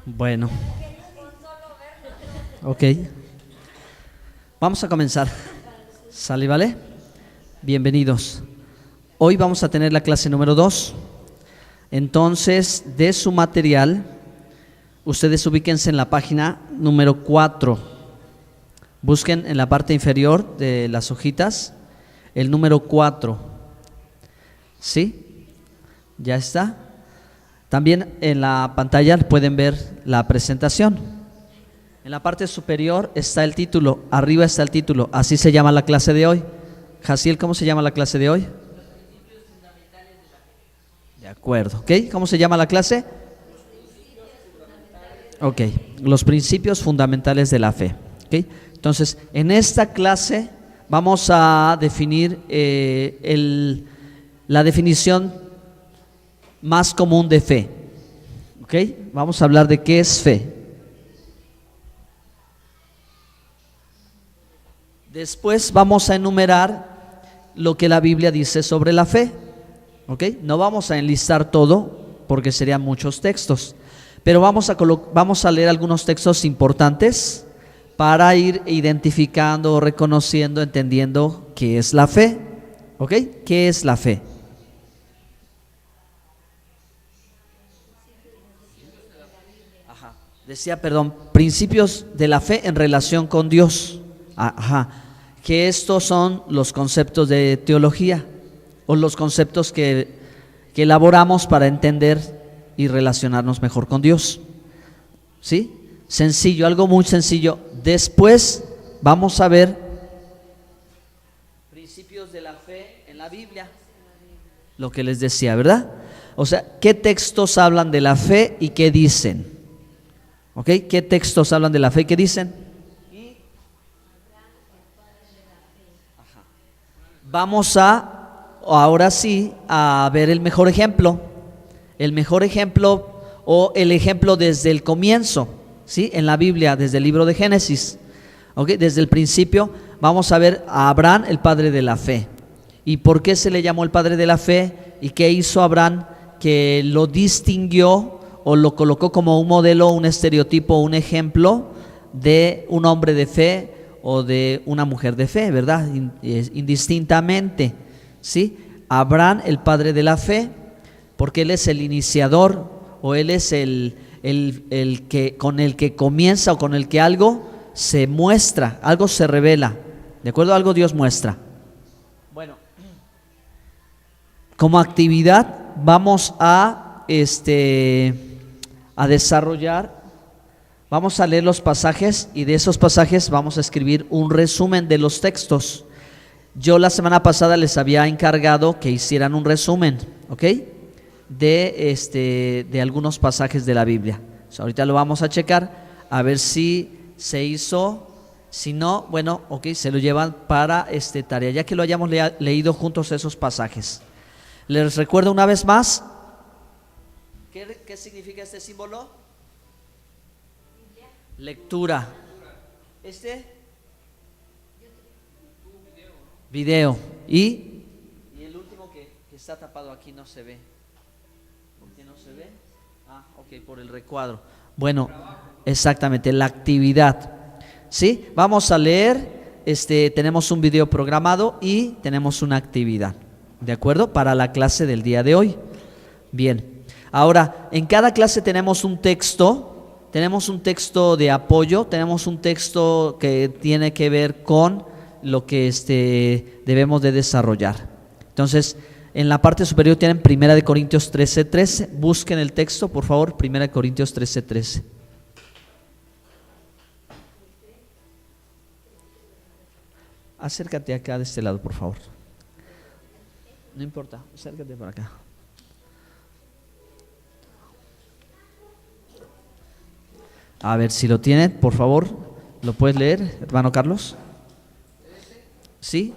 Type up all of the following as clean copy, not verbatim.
Bueno, ok. Vamos a comenzar. ¿Sale, vale? Bienvenidos. Hoy vamos a tener la clase número 2. Entonces, de su material, ustedes ubíquense en la página número 4. Busquen en la parte inferior de las hojitas el número 4. ¿Sí? ¿Ya está? También en la pantalla pueden ver la presentación. En la parte superior está el título, arriba está el título, así se llama la clase de hoy. Jaciel, ¿cómo se llama la clase de hoy? Los principios fundamentales de la fe. De acuerdo, ¿ok? ¿Cómo se llama la clase? Ok, los principios fundamentales de la fe. ¿Okay? Entonces, en esta clase vamos a definir la definición más común de fe. ¿Ok? Vamos a hablar de qué es fe. Después vamos a enumerar lo que la Biblia dice sobre la fe. ¿Ok? No vamos a enlistar todo porque serían muchos textos, pero vamos a leer algunos textos importantes para ir identificando, reconociendo, entendiendo qué es la fe. ¿Ok? ¿Qué es la fe? Decía, principios de la fe en relación con Dios. Que estos son los conceptos de teología o los conceptos que elaboramos para entender y relacionarnos mejor con Dios. ¿Sí? Sencillo, algo muy sencillo. Después vamos a ver principios de la fe en la Biblia. Lo que les decía, ¿verdad? O sea, ¿qué textos hablan de la fe y qué dicen? ¿Ok? ¿Qué textos hablan de la fe? ¿Qué dicen? Vamos ahora sí, a ver el mejor ejemplo. El mejor ejemplo o el ejemplo desde el comienzo, ¿sí? En la Biblia, desde el libro de Génesis. ¿Ok? Desde el principio vamos a ver a Abraham, el padre de la fe. ¿Y por qué se le llamó el padre de la fe? ¿Y qué hizo Abraham que lo distinguió o lo colocó como un modelo, un estereotipo, un ejemplo de un hombre de fe o de una mujer de fe, ¿verdad? Indistintamente, ¿sí? Abraham, el padre de la fe, porque él es el iniciador o él es el que con el que comienza o con el que algo se muestra, algo se revela, ¿de acuerdo? Algo Dios muestra. Bueno, como actividad vamos a desarrollar, vamos a leer los pasajes y de esos pasajes vamos a escribir un resumen de los textos. Yo la semana pasada les había encargado que hicieran un resumen, ¿ok? De algunos pasajes de la Biblia. Ahorita lo vamos a checar a ver si se hizo. Si no, bueno, ok, se lo llevan para tarea, ya que lo hayamos leído juntos esos pasajes. Les recuerdo una vez más. ¿Qué significa este símbolo? Lectura. Video. Y el último que está tapado aquí no se ve. ¿Por qué no se ve? Ok, por el recuadro. Bueno, exactamente, la actividad. ¿Sí? Vamos a leer, tenemos un video programado y tenemos una actividad, ¿de acuerdo? Para la clase del día de hoy. Bien. Ahora, en cada clase tenemos un texto de apoyo, tenemos un texto que tiene que ver con lo que debemos de desarrollar. Entonces, en la parte superior tienen 1 Corintios 13:13. Busquen el texto, por favor, 1 Corintios 13:13. Acércate acá de este lado, por favor. No importa, acércate para acá. A ver si lo tienen, por favor, ¿lo puedes leer, hermano Carlos? ¿Sí?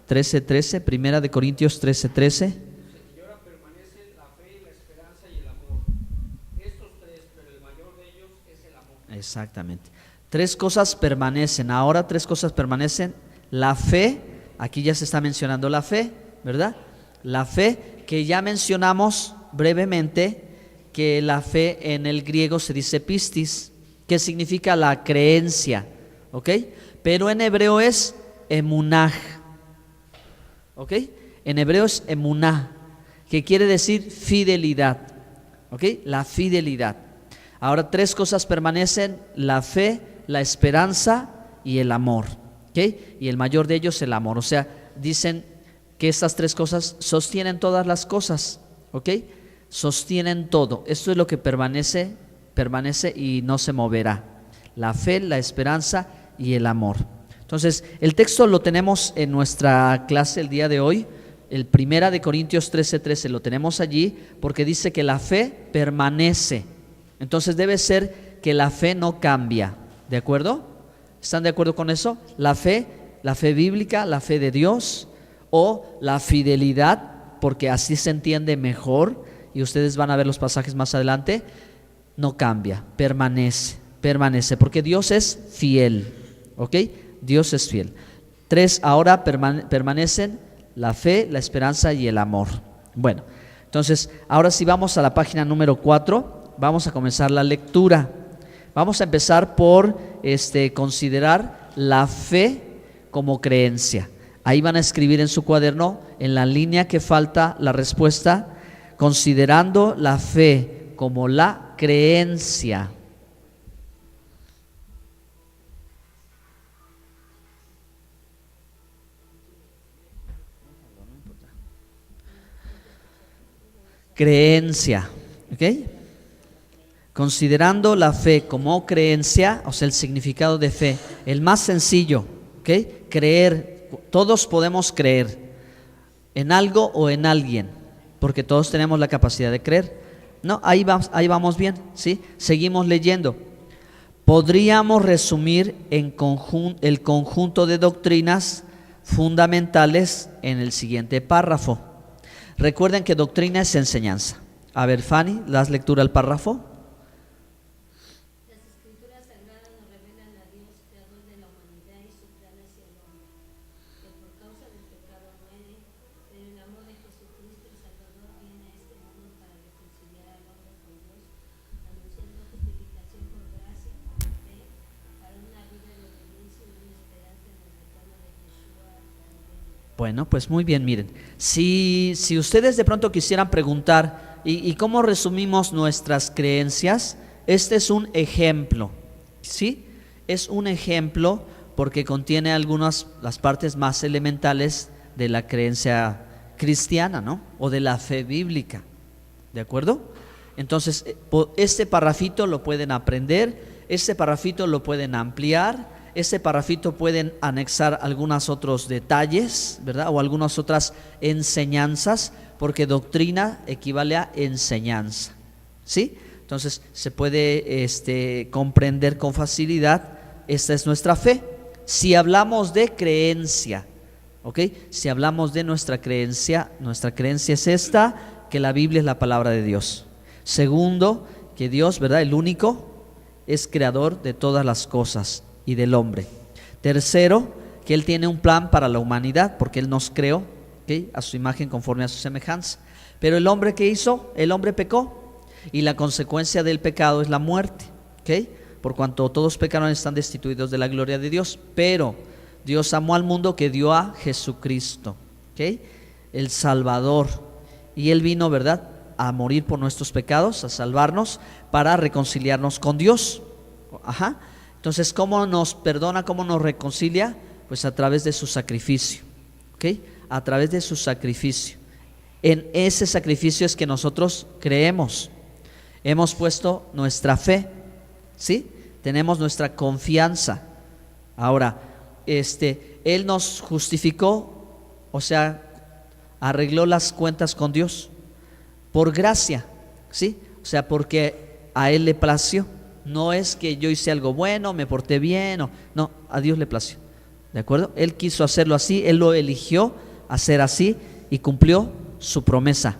13:13, 1 Corintios 13:13. Y ahora permanecen la fe, la esperanza y el amor. Estos tres, pero el mayor de ellos es el amor. Exactamente. Tres cosas permanecen, ahora tres cosas permanecen. La fe, aquí ya se está mencionando la fe, ¿verdad? La fe que ya mencionamos brevemente que la fe en el griego se dice pistis, que significa la creencia, ¿ok? Pero en hebreo es emunah, ¿ok? En hebreo es emunah, que quiere decir fidelidad, ¿ok? La fidelidad. Ahora, tres cosas permanecen: la fe, la esperanza y el amor, ¿ok? Y el mayor de ellos, el amor. O sea, dicen que estas tres cosas sostienen todas las cosas, ¿ok? Sostienen todo. Esto es lo que permanece y no se moverá: la fe, la esperanza y el amor. Entonces, el texto lo tenemos en nuestra clase el día de hoy. El 1 Corintios 13:13 lo tenemos allí, porque dice que la fe permanece. Entonces debe ser que la fe no cambia, ¿de acuerdo? ¿Están de acuerdo con eso? La fe bíblica, la fe de Dios, o la fidelidad, porque así se entiende mejor, y ustedes van a ver los pasajes más adelante, no cambia, permanece, porque Dios es fiel, ¿ok? Dios es fiel. Tres ahora permanecen: la fe, la esperanza y el amor. Bueno, entonces ahora sí vamos a la página número 4. Vamos a comenzar la lectura. Vamos a empezar por considerar la fe como creencia. Ahí van a escribir en su cuaderno, en la línea que falta, la respuesta: considerando la fe como la creencia. Creencia, ¿ok? Considerando la fe como creencia, o sea, el significado de fe, el más sencillo, ¿ok? Creer. Todos podemos creer en algo o en alguien, porque todos tenemos la capacidad de creer. No, ahí vamos bien, ¿sí? Seguimos leyendo. Podríamos resumir el conjunto de doctrinas fundamentales en el siguiente párrafo. Recuerden que doctrina es enseñanza. A ver, Fanny, ¿das lectura al párrafo? Bueno, pues muy bien, miren, si ustedes de pronto quisieran preguntar, ¿y cómo resumimos nuestras creencias? Este es un ejemplo, ¿sí? Es un ejemplo porque contiene las partes más elementales de la creencia cristiana, ¿no? O de la fe bíblica, ¿de acuerdo? Entonces, este parrafito lo pueden aprender, este parrafito lo pueden ampliar. Este parrafito pueden anexar algunos otros detalles, ¿verdad? O algunas otras enseñanzas, porque doctrina equivale a enseñanza, ¿sí? Entonces se puede comprender con facilidad. Esta es nuestra fe. Si hablamos de creencia, ¿ok? Si hablamos de nuestra creencia es esta: que la Biblia es la palabra de Dios. Segundo, que Dios, ¿verdad?, el único, es creador de todas las cosas y del hombre. Tercero, que Él tiene un plan para la humanidad, porque Él nos creó, ¿okay?, a su imagen, conforme a su semejanza. Pero el hombre, ¿qué hizo? El hombre pecó, y la consecuencia del pecado es la muerte, ¿okay? Por cuanto todos pecaron, están destituidos de la gloria de Dios. Pero Dios amó al mundo, que dio a Jesucristo, ¿okay?, el Salvador, y Él vino, ¿verdad?, a morir por nuestros pecados, a salvarnos, para reconciliarnos con Dios. Ajá. Entonces, ¿cómo nos perdona, cómo nos reconcilia? Pues a través de su sacrificio, ¿ok? A través de su sacrificio. En ese sacrificio es que nosotros creemos. Hemos puesto nuestra fe, ¿sí? Tenemos nuestra confianza. Ahora, Él nos justificó, o sea, arregló las cuentas con Dios por gracia, ¿sí? O sea, porque a Él le plació. No es que yo hice algo bueno, me porté bien, no, a Dios le plació, ¿de acuerdo? Él quiso hacerlo así, Él lo eligió hacer así y cumplió su promesa,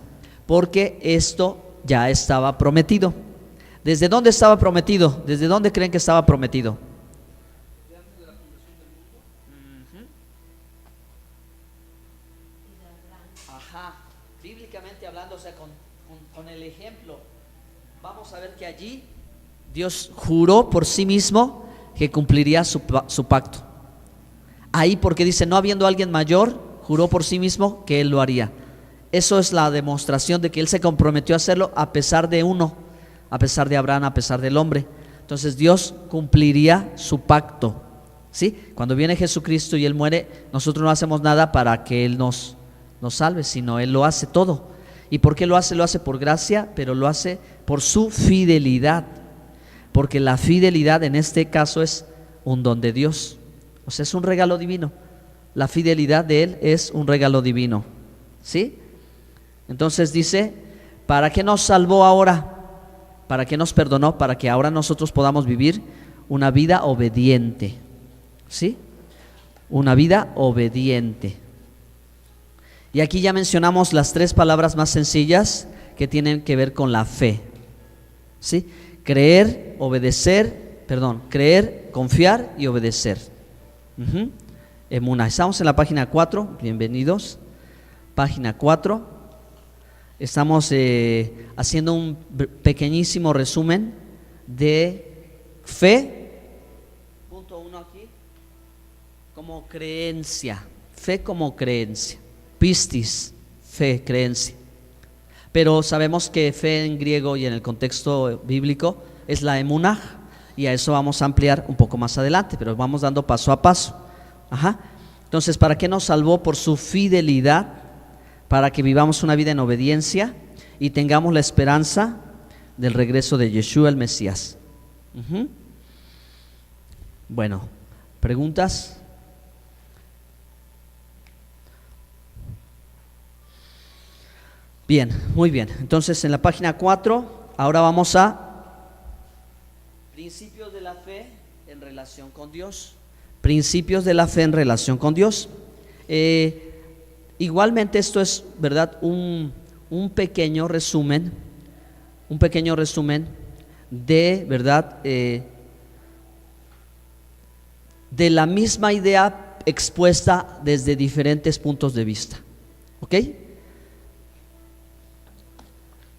porque esto ya estaba prometido. ¿Desde dónde estaba prometido? ¿Desde dónde creen que estaba prometido? Ajá, bíblicamente hablando, o sea, con el ejemplo vamos a ver que allí Dios juró por sí mismo que cumpliría su pacto. Ahí porque dice, no habiendo alguien mayor, juró por sí mismo que Él lo haría. Eso es la demostración de que Él se comprometió a hacerlo a pesar de uno, a pesar de Abraham, a pesar del hombre. Entonces Dios cumpliría su pacto, ¿sí? Cuando viene Jesucristo y Él muere, nosotros no hacemos nada para que Él nos salve, sino Él lo hace todo. ¿Y por qué lo hace? Lo hace por gracia, pero lo hace por su fidelidad, porque la fidelidad en este caso es un don de Dios, o sea, es un regalo divino. La fidelidad de Él es un regalo divino, ¿sí? Entonces dice, ¿para qué nos salvó ahora? ¿Para qué nos perdonó? Para que ahora nosotros podamos vivir una vida obediente, ¿sí? Una vida obediente. Y aquí ya mencionamos las 3 palabras más sencillas que tienen que ver con la fe, ¿sí? Creer, confiar y obedecer. Emuná. Estamos en la página 4, bienvenidos. Página 4. Estamos haciendo un pequeñísimo resumen de fe. Punto 1 aquí. Como creencia. Fe como creencia. Pistis, fe, creencia. Pero sabemos que fe en griego y en el contexto bíblico es la emunah, y a eso vamos a ampliar un poco más adelante, pero vamos dando paso a paso. Entonces, ¿para qué nos salvó? Por su fidelidad, para que vivamos una vida en obediencia y tengamos la esperanza del regreso de Yeshua el Mesías. Bueno, ¿preguntas? Bien, muy bien. Entonces en la página 4, ahora vamos a principios de la fe en relación con Dios. Principios de la fe en relación con Dios. Igualmente esto es, ¿verdad? Un pequeño resumen, de, ¿verdad? De la misma idea expuesta desde diferentes puntos de vista. ¿Ok?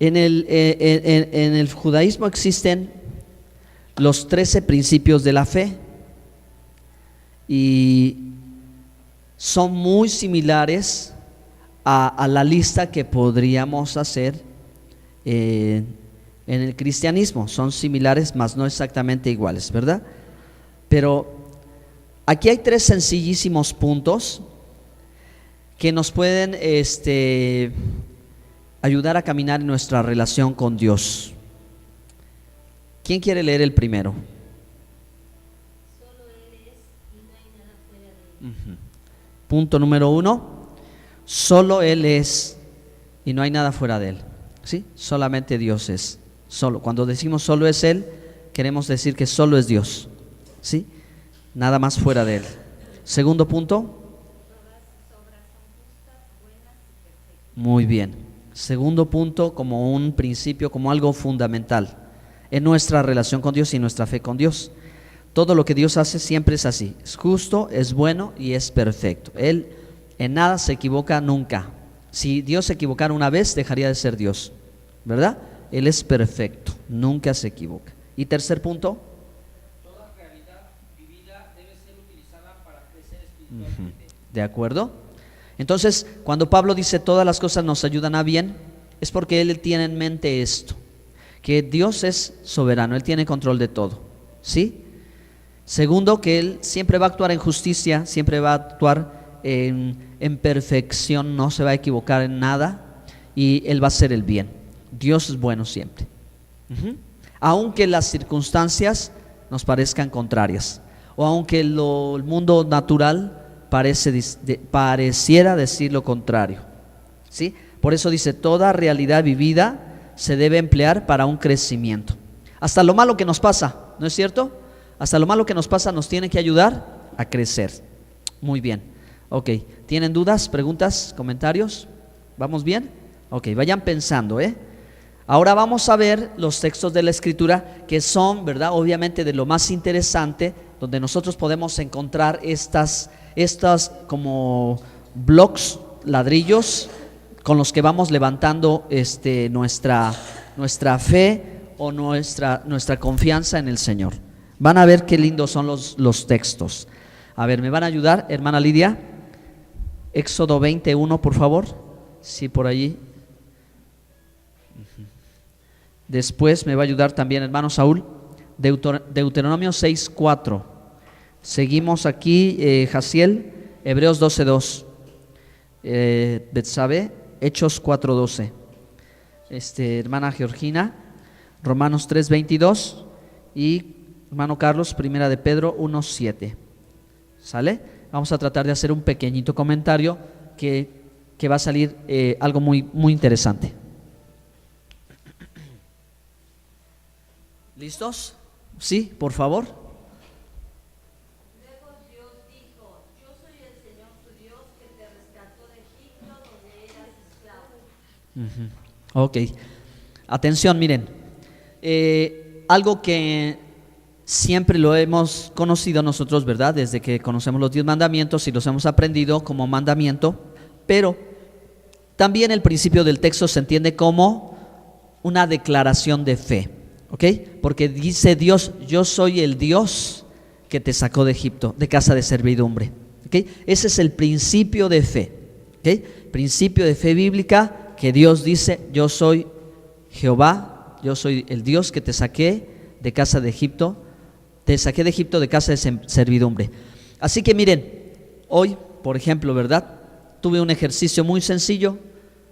En el judaísmo existen los 13 principios de la fe y son muy similares a la lista que podríamos hacer en el cristianismo. Son similares, mas no exactamente iguales, ¿verdad? Pero aquí hay 3 sencillísimos puntos que nos pueden ayudar a caminar en nuestra relación con Dios. ¿Quién quiere leer el primero? Solo Él es y no hay nada fuera de Él. Punto número 1, solo Él es y no hay nada fuera de Él, ¿sí? Solamente Dios es, solo. Cuando decimos solo es Él, queremos decir que solo es Dios, ¿sí? Nada más fuera de Él. Segundo punto. Todas sus obras son justas, buenas y perfectas. Muy bien. Segundo punto, como un principio, como algo fundamental en nuestra relación con Dios y nuestra fe con Dios. Todo lo que Dios hace siempre es así, es justo, es bueno y es perfecto. Él en nada se equivoca nunca. Si Dios se equivocara una vez, dejaría de ser Dios, ¿verdad? Él es perfecto, nunca se equivoca. Y tercer punto. Toda realidad vivida debe ser utilizada para crecer espiritualmente. ¿De acuerdo? Entonces, cuando Pablo dice todas las cosas nos ayudan a bien, es porque él tiene en mente esto, que Dios es soberano, Él tiene control de todo, ¿sí? Segundo, que Él siempre va a actuar en justicia, siempre va a actuar en perfección, no se va a equivocar en nada y Él va a hacer el bien. Dios es bueno siempre. Aunque las circunstancias nos parezcan contrarias, o aunque el mundo natural pareciera decir lo contrario, ¿sí? Por eso dice, toda realidad vivida se debe emplear para un crecimiento. Hasta lo malo que nos pasa, ¿no es cierto? Hasta lo malo que nos pasa nos tiene que ayudar a crecer. Muy bien. Ok, ¿tienen dudas, preguntas, comentarios? ¿Vamos bien? Ok, vayan pensando, Ahora vamos a ver los textos de la Escritura que son, ¿verdad? Obviamente de lo más interesante, donde nosotros podemos encontrar estas como blocks, ladrillos, con los que vamos levantando nuestra fe o nuestra confianza en el Señor. Van a ver qué lindos son los textos. A ver, ¿me van a ayudar, hermana Lidia? Éxodo 21, por favor. Sí, por allí. Después me va a ayudar también, hermano Saúl, Deuteronomio 6:4. Seguimos aquí, Jaciel, Hebreos 12:2. Betsabe, Hechos 4:12. Hermana Georgina, Romanos 3:22. Y hermano Carlos, Primera de Pedro 1:7. ¿Sale? Vamos a tratar de hacer un pequeñito comentario que va a salir algo muy, muy interesante. ¿Listos? Sí, por favor. Luego Dios dijo: Yo soy el Señor tu Dios que te rescató de Egipto donde eras esclavo. Ok, atención, miren, algo que siempre lo hemos conocido nosotros, ¿verdad? Desde que conocemos los 10 mandamientos y los hemos aprendido como mandamiento, pero también el principio del texto se entiende como una declaración de fe, ¿ok? Porque dice Dios: yo soy el Dios que te sacó de Egipto, de casa de servidumbre, ¿ok? Ese es el principio de fe, ¿ok? Principio de fe bíblica, que Dios dice: yo soy Jehová, yo soy el Dios que te saqué de casa de Egipto, te saqué de Egipto de casa de servidumbre. Así que miren, hoy, por ejemplo, ¿verdad? Tuve un ejercicio muy sencillo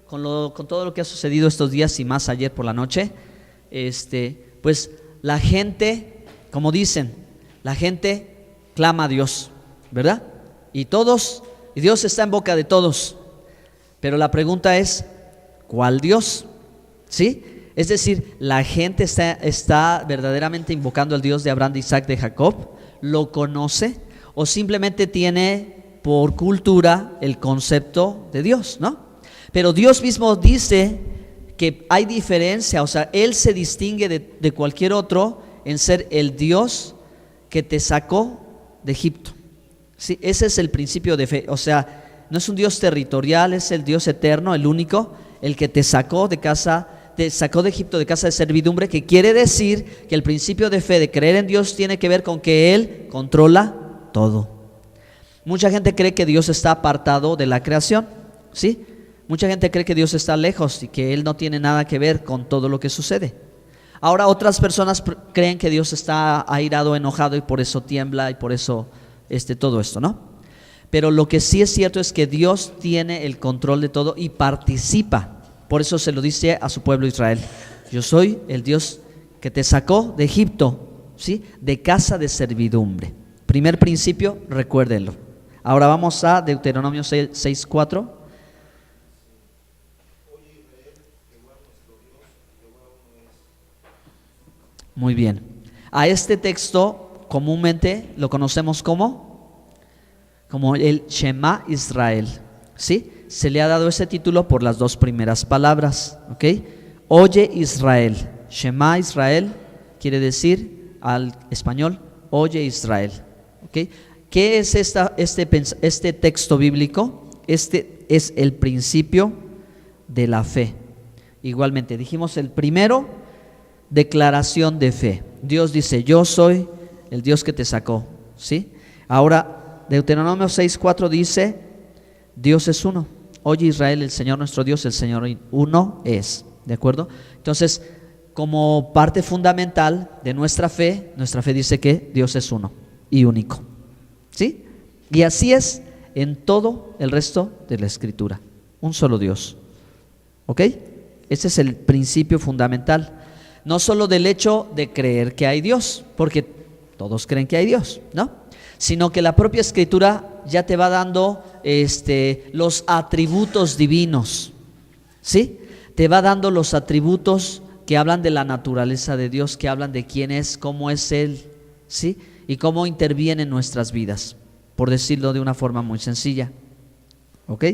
con todo lo que ha sucedido estos días y más ayer por la noche. Pues la gente, como dicen, la gente clama a Dios, ¿verdad? Y Dios está en boca de todos. Pero la pregunta es, ¿cuál Dios? ¿Sí? Es decir, la gente está verdaderamente invocando al Dios de Abraham, de Isaac, de Jacob. ¿Lo conoce? ¿O simplemente tiene por cultura el concepto de Dios, ¿no? Pero Dios mismo dice que hay diferencia, o sea, Él se distingue de cualquier otro en ser el Dios que te sacó de Egipto. ¿Sí? Ese es el principio de fe. O sea, no es un Dios territorial, es el Dios eterno, el único, el que te sacó de Egipto, de casa de servidumbre, que quiere decir que el principio de fe, de creer en Dios, tiene que ver con que Él controla todo. Mucha gente cree que Dios está apartado de la creación, ¿sí? Mucha gente cree que Dios está lejos y que Él no tiene nada que ver con todo lo que sucede. Ahora otras personas creen que Dios está airado, enojado y por eso tiembla y por eso todo esto, ¿no? Pero lo que sí es cierto es que Dios tiene el control de todo y participa. Por eso se lo dice a su pueblo Israel: yo soy el Dios que te sacó de Egipto, ¿sí? De casa de servidumbre. Primer principio, recuérdenlo. Ahora vamos a Deuteronomio 6:4. Muy bien. A este texto comúnmente lo conocemos como el Shema Israel, ¿sí? Se le ha dado ese título por las dos primeras palabras, ¿ok? Oye Israel. Shema Israel quiere decir al español: oye Israel, ¿ok? ¿Qué es este texto bíblico? Este es el principio de la fe. Igualmente, dijimos el primero, declaración de fe. Dios dice: yo soy el Dios que te sacó, ¿sí? Ahora, Deuteronomio 6:4 dice: Dios es uno. Oye Israel, el Señor nuestro Dios, el Señor uno es. ¿De acuerdo? Entonces, como parte fundamental de nuestra fe dice que Dios es uno y único, ¿sí? Y así es en todo el resto de la Escritura. Un solo Dios, ¿ok? Ese es el principio fundamental. No solo del hecho de creer que hay Dios, porque todos creen que hay Dios, ¿no? Sino que la propia Escritura ya te va dando los atributos divinos, ¿sí? Te va dando los atributos que hablan de la naturaleza de Dios, que hablan de quién es, cómo es Él, ¿sí? Y cómo interviene en nuestras vidas, por decirlo de una forma muy sencilla, ¿ok?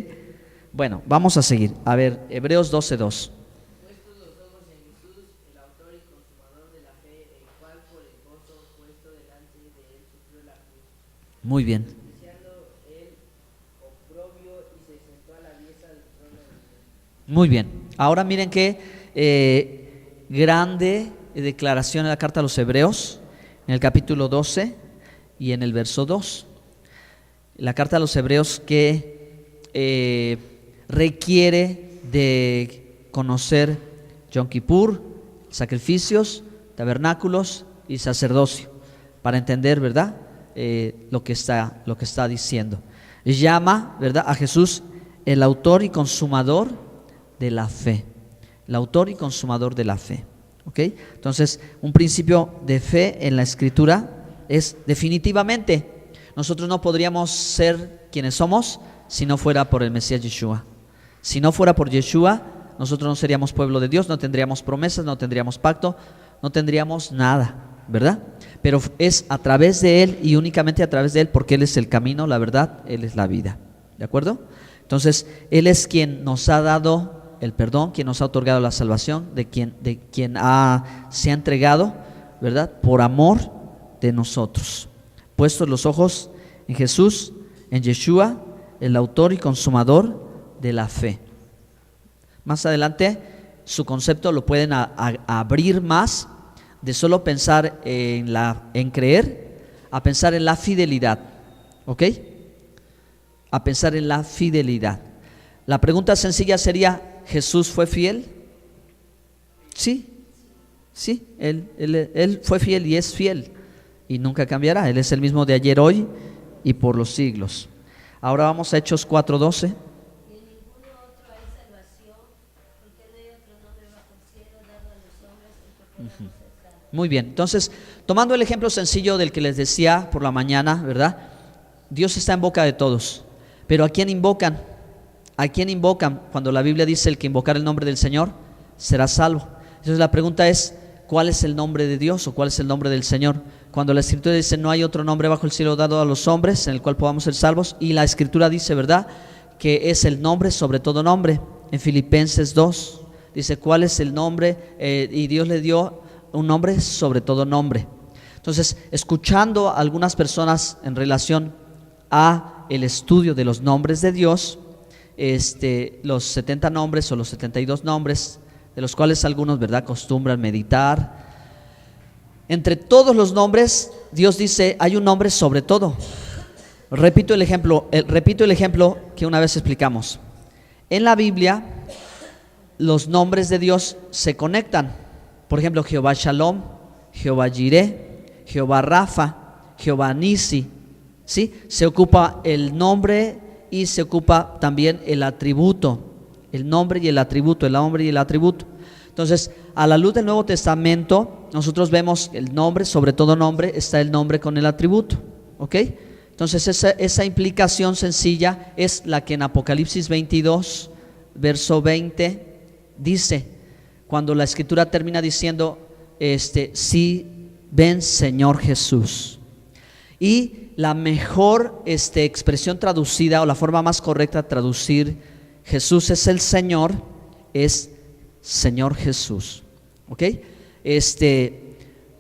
Bueno, vamos a seguir. A ver, Hebreos 12:2. Puestos los ojos en Jesús, el autor y consumador de la fe, el cual por el gozo puesto delante de él sufrió la cruz, Muy bien. despreciando el oprobio, y se sentó a la diestra del trono de Dios. Muy bien. Ahora miren qué grande declaración en la carta a los Hebreos, en el capítulo 12 y en el verso 2. La carta a los Hebreos que requiere de conocer Yom Kippur, sacrificios, tabernáculos y sacerdocio para entender, ¿verdad? Lo que está diciendo. Llama, ¿verdad?, a Jesús el autor y consumador de la fe. El autor y consumador de la fe. ¿Ok? Entonces, un principio de fe en la Escritura es definitivamente, nosotros no podríamos ser quienes somos si no fuera por el Mesías Yeshua. Si no fuera por Yeshua, nosotros no seríamos pueblo de Dios, no tendríamos promesas, no tendríamos pacto, no tendríamos nada, ¿verdad? Pero es a través de Él y únicamente a través de Él, porque Él es el camino, la verdad, Él es la vida. ¿De acuerdo? Entonces, Él es quien nos ha dado el perdón, quien nos ha otorgado la salvación, de quien se ha entregado, ¿verdad?, por amor de nosotros. Puestos los ojos en Jesús, en Yeshua, el autor y consumador de la fe. Más adelante, su concepto lo pueden abrir más, de solo pensar en creer, a pensar en la fidelidad. ¿Ok? A pensar en la fidelidad. La pregunta sencilla sería: ¿Jesús fue fiel? Sí, Él fue fiel y es fiel y nunca cambiará. Él es el mismo de ayer, hoy y por los siglos. Ahora vamos a Hechos 4:12. Muy bien, entonces, tomando el ejemplo sencillo del que les decía por la mañana, ¿verdad? Dios está en boca de todos, pero ¿a quién invocan? ¿A quién invocan? Cuando la Biblia dice: el que invocar el nombre del Señor será salvo. Entonces la pregunta es: ¿cuál es el nombre de Dios o cuál es el nombre del Señor? Cuando la Escritura dice: no hay otro nombre bajo el cielo dado a los hombres en el cual podamos ser salvos, y la Escritura dice, ¿verdad?, que es el nombre sobre todo nombre. En Filipenses 2 dice: ¿cuál es el nombre? Y Dios le dio un nombre sobre todo nombre. Entonces, escuchando a algunas personas en relación a el estudio de los nombres de Dios, los 70 nombres o los 72 nombres, de los cuales algunos, ¿verdad?, acostumbran meditar. Entre todos los nombres, Dios dice: hay un nombre sobre todo. Repito el ejemplo que una vez explicamos. En la Biblia, los nombres de Dios se conectan. Por ejemplo, Jehová Shalom, Jehová Jireh, Jehová Rafa, Jehová Nisi, ¿sí? Se ocupa el nombre y se ocupa también el atributo, el nombre y el atributo, el nombre y el atributo. Entonces, a la luz del Nuevo Testamento, nosotros vemos el nombre, sobre todo nombre, está el nombre con el atributo, ¿ok? Entonces, esa implicación sencilla es la que en Apocalipsis 22, verso 20, dice, cuando la Escritura termina diciendo, sí, ven Señor Jesús. Y la mejor expresión traducida, o la forma más correcta de traducir Jesús es el Señor, es Señor Jesús. ¿Ok?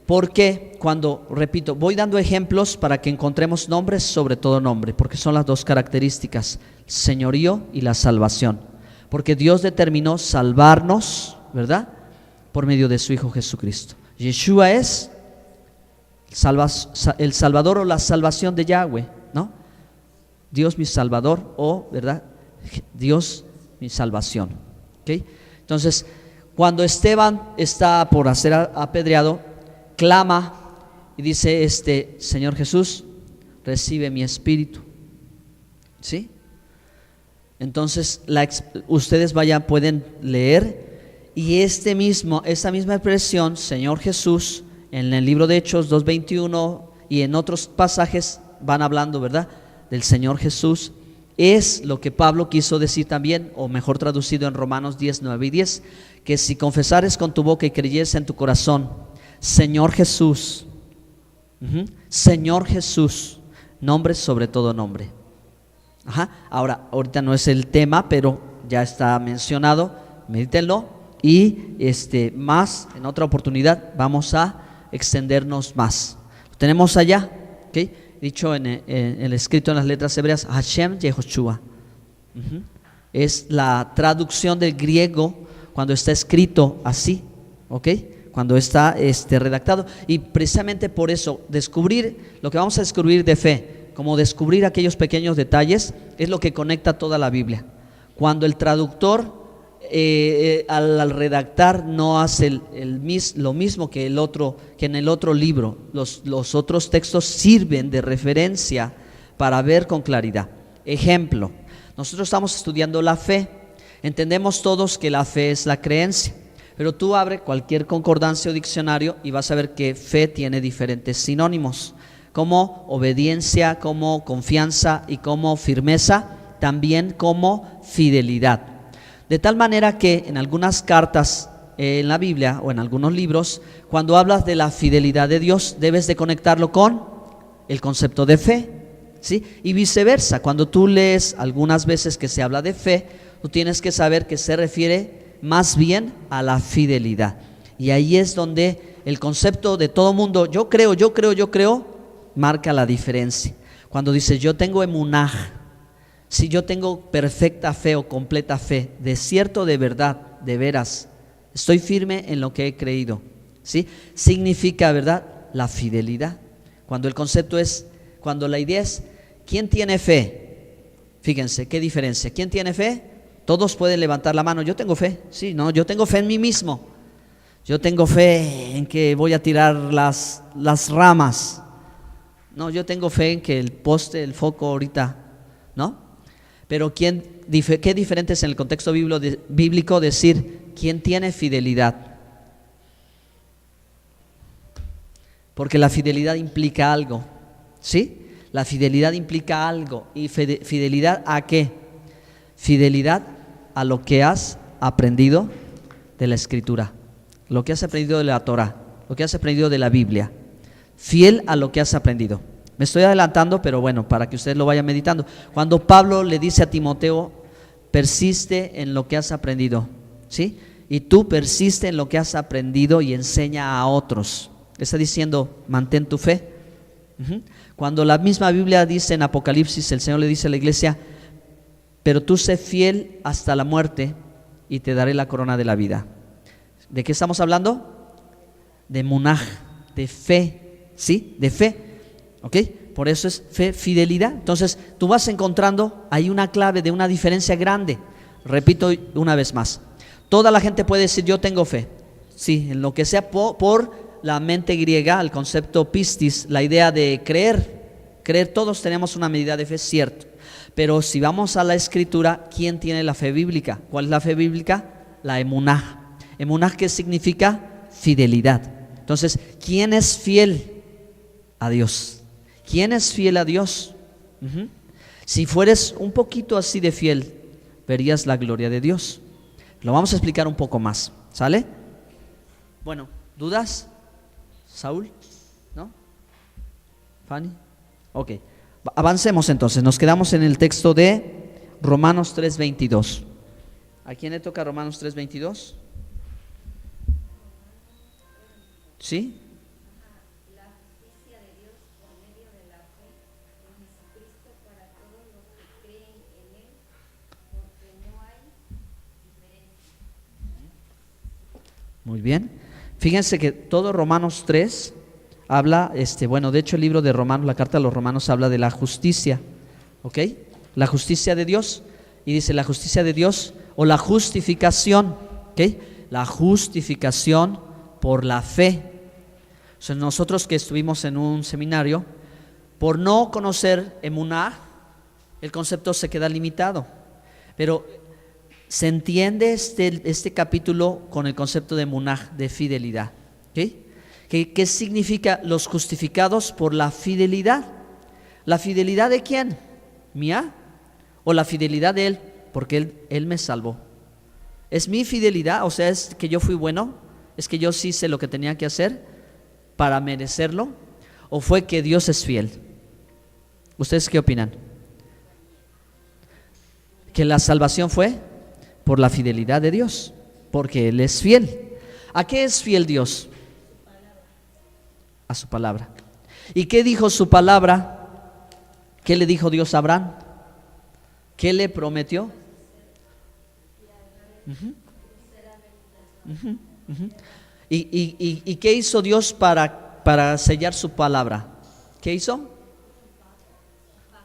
Porque cuando, repito, voy dando ejemplos para que encontremos nombres sobre todo nombre, porque son las dos características, señorío y la salvación. Porque Dios determinó salvarnos, ¿verdad?, por medio de su Hijo Jesucristo. Yeshua es el Salvador o la salvación de Yahweh, ¿no? Dios mi Salvador o, ¿verdad?, Dios mi salvación. ¿Okay? Entonces, cuando Esteban está por ser apedreado, clama y dice: Señor Jesús, recibe mi espíritu. ¿Sí? Entonces, ustedes pueden leer, y esa misma expresión, Señor Jesús, en el libro de Hechos 2:21 y en otros pasajes van hablando, ¿verdad?, del Señor Jesús. Es lo que Pablo quiso decir también, o mejor traducido en Romanos 10, 9 y 10, que si confesares con tu boca y creyeres en tu corazón, Señor Jesús, Señor Jesús, nombre sobre todo nombre. Ahora, ahorita no es el tema, pero ya está mencionado, medítenlo, y más, en otra oportunidad, vamos a extendernos más. Lo tenemos allá, ¿ok? Dicho en el escrito en las letras hebreas, Hashem Yehoshua. Es la traducción del griego cuando está escrito así, ¿ok? cuando está redactado. Y precisamente por eso, descubrir lo que vamos a descubrir de fe, como descubrir aquellos pequeños detalles, es lo que conecta toda la Biblia. Cuando el traductor al redactar no hace lo mismo que en el otro libro, los otros textos sirven de referencia para ver con claridad. Ejemplo, nosotros estamos estudiando la fe. Entendemos todos que la fe es la creencia, pero tú abre cualquier concordancia o diccionario y vas a ver que fe tiene diferentes sinónimos, como obediencia, como confianza y como firmeza, también como fidelidad. De tal manera que en algunas cartas en la Biblia o en algunos libros, cuando hablas de la fidelidad de Dios, debes de conectarlo con el concepto de fe, ¿sí? Y viceversa, cuando tú lees algunas veces que se habla de fe, tú tienes que saber que se refiere más bien a la fidelidad. Y ahí es donde el concepto de todo mundo, yo creo, marca la diferencia. Cuando dice yo tengo emunaj, si yo tengo perfecta fe o completa fe, de cierto, de verdad, de veras, estoy firme en lo que he creído, ¿sí? Significa, ¿verdad?, la fidelidad. Cuando el concepto es, cuando la idea es, ¿quién tiene fe? Fíjense, qué diferencia. ¿Quién tiene fe? Todos pueden levantar la mano. Yo tengo fe, sí, no, yo tengo fe en mí mismo. Yo tengo fe en que voy a tirar las ramas. No, yo tengo fe en que el poste, el foco ahorita, ¿no? Pero qué diferente es en el contexto bíblico decir quién tiene fidelidad. Porque la fidelidad implica algo, ¿sí? La fidelidad implica algo. ¿Y fidelidad a qué? Fidelidad a lo que has aprendido de la Escritura, lo que has aprendido de la Torah, lo que has aprendido de la Biblia. Fiel a lo que has aprendido. Me estoy adelantando, pero bueno, para que usted lo vaya meditando. Cuando Pablo le dice a Timoteo, persiste en lo que has aprendido, ¿sí? Y tú persiste en lo que has aprendido y enseña a otros. Está diciendo, mantén tu fe. Cuando la misma Biblia dice en Apocalipsis, el Señor le dice a la iglesia, pero tú sé fiel hasta la muerte y te daré la corona de la vida. ¿De qué estamos hablando? De munaj, de fe, ¿sí? De fe. ¿Ok? Por eso es fe, fidelidad. Entonces tú vas encontrando ahí una clave de una diferencia grande. Repito una vez más, toda la gente puede decir yo tengo fe, sí, en lo que sea por la mente griega, el concepto pistis, la idea de creer, todos tenemos una medida de fe, cierto. Pero si vamos a la Escritura, ¿quién tiene la fe bíblica? ¿Cuál es la fe bíblica? La emunaj. Emunaj, ¿qué significa? Fidelidad. Entonces, ¿quién es fiel a Dios? ¿Quién es fiel a Dios? Si fueres un poquito así de fiel, verías la gloria de Dios. Lo vamos a explicar un poco más, ¿sale? Bueno, ¿dudas? ¿Saúl? ¿No? ¿Fanny? Ok, avancemos entonces, nos quedamos en el texto de Romanos 3:22. ¿A quién le toca Romanos 3:22? ¿Sí? Muy bien. Fíjense que todo Romanos 3 habla, de hecho el libro de Romanos, la carta a los Romanos habla de la justicia, ¿ok? La justicia de Dios, y dice la justicia de Dios o la justificación, ¿ok? La justificación por la fe. O sea, nosotros que estuvimos en un seminario, por no conocer emuná, el concepto se queda limitado, pero se entiende este capítulo con el concepto de emunaj, de fidelidad, ¿okay? ¿Qué significa los justificados por la fidelidad? ¿La fidelidad de quién? ¿Mía? ¿O la fidelidad de Él? Porque Él me salvó. ¿Es mi fidelidad? O sea, ¿es que yo fui bueno? ¿Es que yo sí hice lo que tenía que hacer para merecerlo? ¿O fue que Dios es fiel? ¿Ustedes qué opinan? ¿Que la salvación fue? Por la fidelidad de Dios, porque Él es fiel. ¿A qué es fiel Dios? A su palabra. ¿Y qué dijo su palabra? ¿Qué le dijo Dios a Abraham? ¿Qué le prometió? ¿Y qué hizo Dios para sellar su palabra? ¿Qué hizo?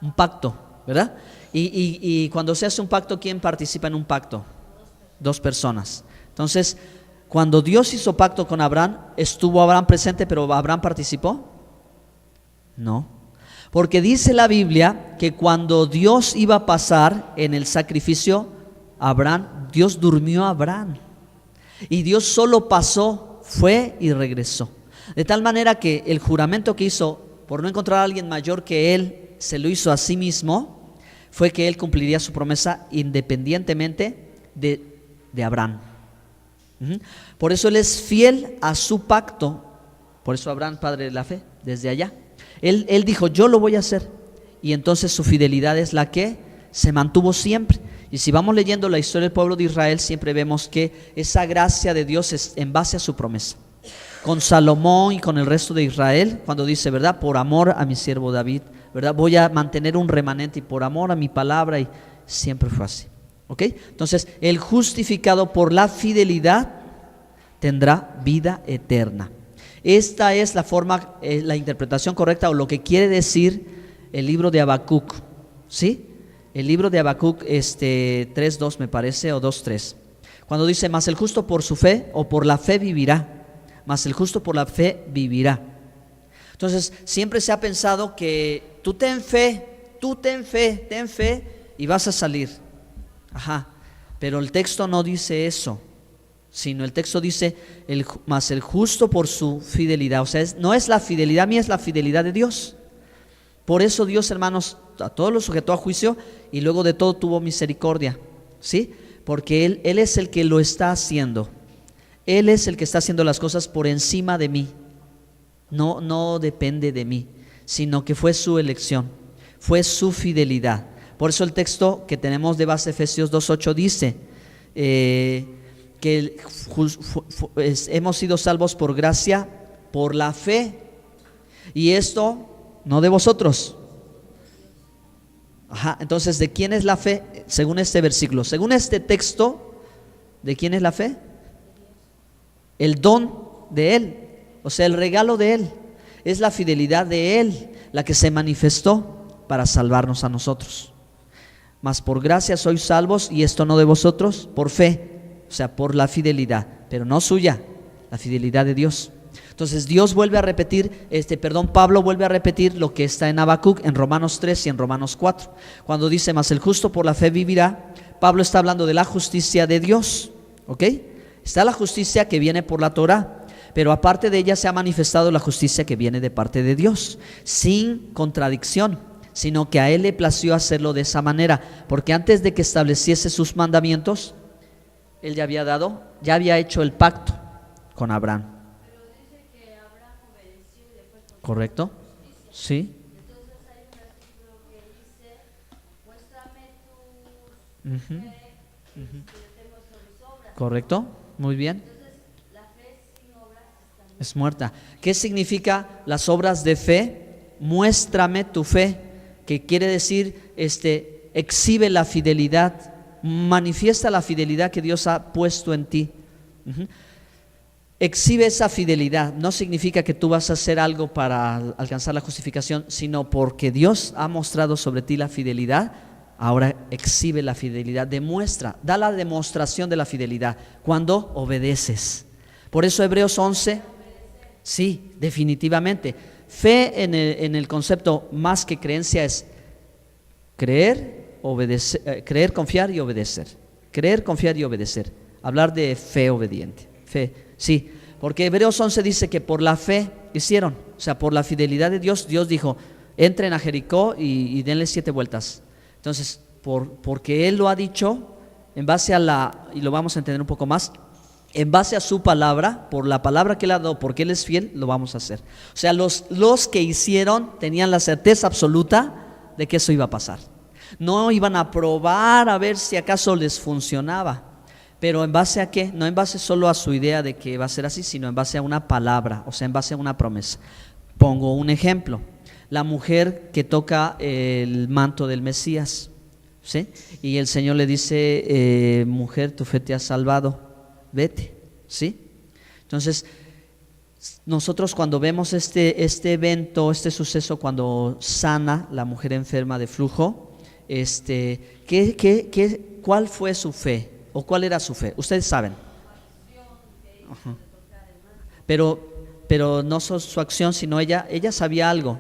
Un pacto, ¿verdad? Y cuando se hace un pacto, ¿quién participa en un pacto? Dos personas. Entonces, cuando Dios hizo pacto con Abraham, ¿estuvo Abraham presente, pero Abraham participó? No. Porque dice la Biblia que cuando Dios iba a pasar en el sacrificio, Dios durmió a Abraham. Y Dios solo pasó, fue y regresó. De tal manera que el juramento que hizo, por no encontrar a alguien mayor que él, se lo hizo a sí mismo, fue que él cumpliría su promesa independientemente de Abraham. Por eso él es fiel a su pacto. Por eso Abraham, padre de la fe, desde allá. Él dijo, yo lo voy a hacer. Y entonces su fidelidad es la que se mantuvo siempre. Y si vamos leyendo la historia del pueblo de Israel, siempre vemos que esa gracia de Dios es en base a su promesa. Con Salomón y con el resto de Israel, cuando dice, ¿verdad? Por amor a mi siervo David, ¿verdad? Voy a mantener un remanente y por amor a mi palabra, y siempre fue así. ¿Ok? Entonces, el justificado por la fidelidad tendrá vida eterna. Esta es la forma, la interpretación correcta, o lo que quiere decir el libro de Habacuc, ¿sí? El libro de Habacuc 3:2 me parece, o 2:3, cuando dice, mas el justo por su fe o por la fe vivirá, mas el justo por la fe vivirá. Entonces siempre se ha pensado que tú ten fe y vas a salir. Ajá, pero el texto no dice eso, sino el texto dice, mas el justo por su fidelidad. O sea, no es la fidelidad mía, es la fidelidad de Dios. Por eso Dios, hermanos, a todos los sujetó a juicio y luego de todo tuvo misericordia, ¿sí? Porque Él es el que lo está haciendo. Él es el que está haciendo las cosas por encima de mí. No depende de mí, sino que fue su elección, fue su fidelidad. Por eso el texto que tenemos de base, Efesios 2:8, dice que hemos sido salvos por gracia, por la fe, y esto no de vosotros. Ajá, entonces, ¿de quién es la fe? Según este versículo, según este texto, ¿de quién es la fe? El don de Él, o sea, el regalo de Él. Es la fidelidad de Él la que se manifestó para salvarnos a nosotros. Mas por gracia sois salvos, y esto no de vosotros, por fe, o sea, por la fidelidad, pero no suya, la fidelidad de Dios. Entonces Dios vuelve a repetir, Pablo vuelve a repetir lo que está en Habacuc, en Romanos 3 y en Romanos 4. Cuando dice, mas el justo por la fe vivirá, Pablo está hablando de la justicia de Dios, ¿ok? Está la justicia que viene por la Torah, pero aparte de ella se ha manifestado la justicia que viene de parte de Dios, sin contradicción, sino que a Él le plació hacerlo de esa manera, porque antes de que estableciese sus mandamientos, Él ya había hecho el pacto con Abraham. Pero dice que Abraham obedeció y le fue con ¿Correcto? justicia. Sí. Entonces hay un artículo que dice, muéstrame tu Ujú. fe, te muestro mis obras. ¿Correcto? Muy bien. Entonces, la fe sin obras está muerta. Es muerta. ¿Qué significa las obras de fe? Muéstrame tu fe, que quiere decir, exhibe la fidelidad, manifiesta la fidelidad que Dios ha puesto en ti. Exhibe esa fidelidad. No significa que tú vas a hacer algo para alcanzar la justificación, sino porque Dios ha mostrado sobre ti la fidelidad. Ahora exhibe la fidelidad, demuestra, da la demostración de la fidelidad cuando obedeces. Por eso Hebreos 11, sí, definitivamente. Fe en el concepto más que creencia es creer, obedecer, creer, confiar y obedecer. Creer, confiar y obedecer. Hablar de fe obediente. Fe, sí, porque Hebreos 11 dice que por la fe hicieron, o sea, por la fidelidad de Dios, Dios dijo, entren a Jericó y denle 7 vueltas. Entonces, porque Él lo ha dicho, en base a y lo vamos a entender un poco más, en base a su palabra, por la palabra que Él ha dado, porque Él es fiel, lo vamos a hacer. O sea, los que hicieron tenían la certeza absoluta de que eso iba a pasar. No iban a probar a ver si acaso les funcionaba. Pero ¿en base a qué? No en base solo a su idea de que va a ser así, sino en base a una palabra, o sea, en base a una promesa. Pongo un ejemplo. La mujer que toca el manto del Mesías, ¿sí? Y el Señor le dice, mujer, tu fe te ha salvado, vete, ¿sí? Entonces, nosotros cuando vemos este evento, este suceso, cuando sana la mujer enferma de flujo, ¿cuál fue su fe? ¿O cuál era su fe? Ustedes saben. Ajá. Pero no su acción, sino ella sabía algo.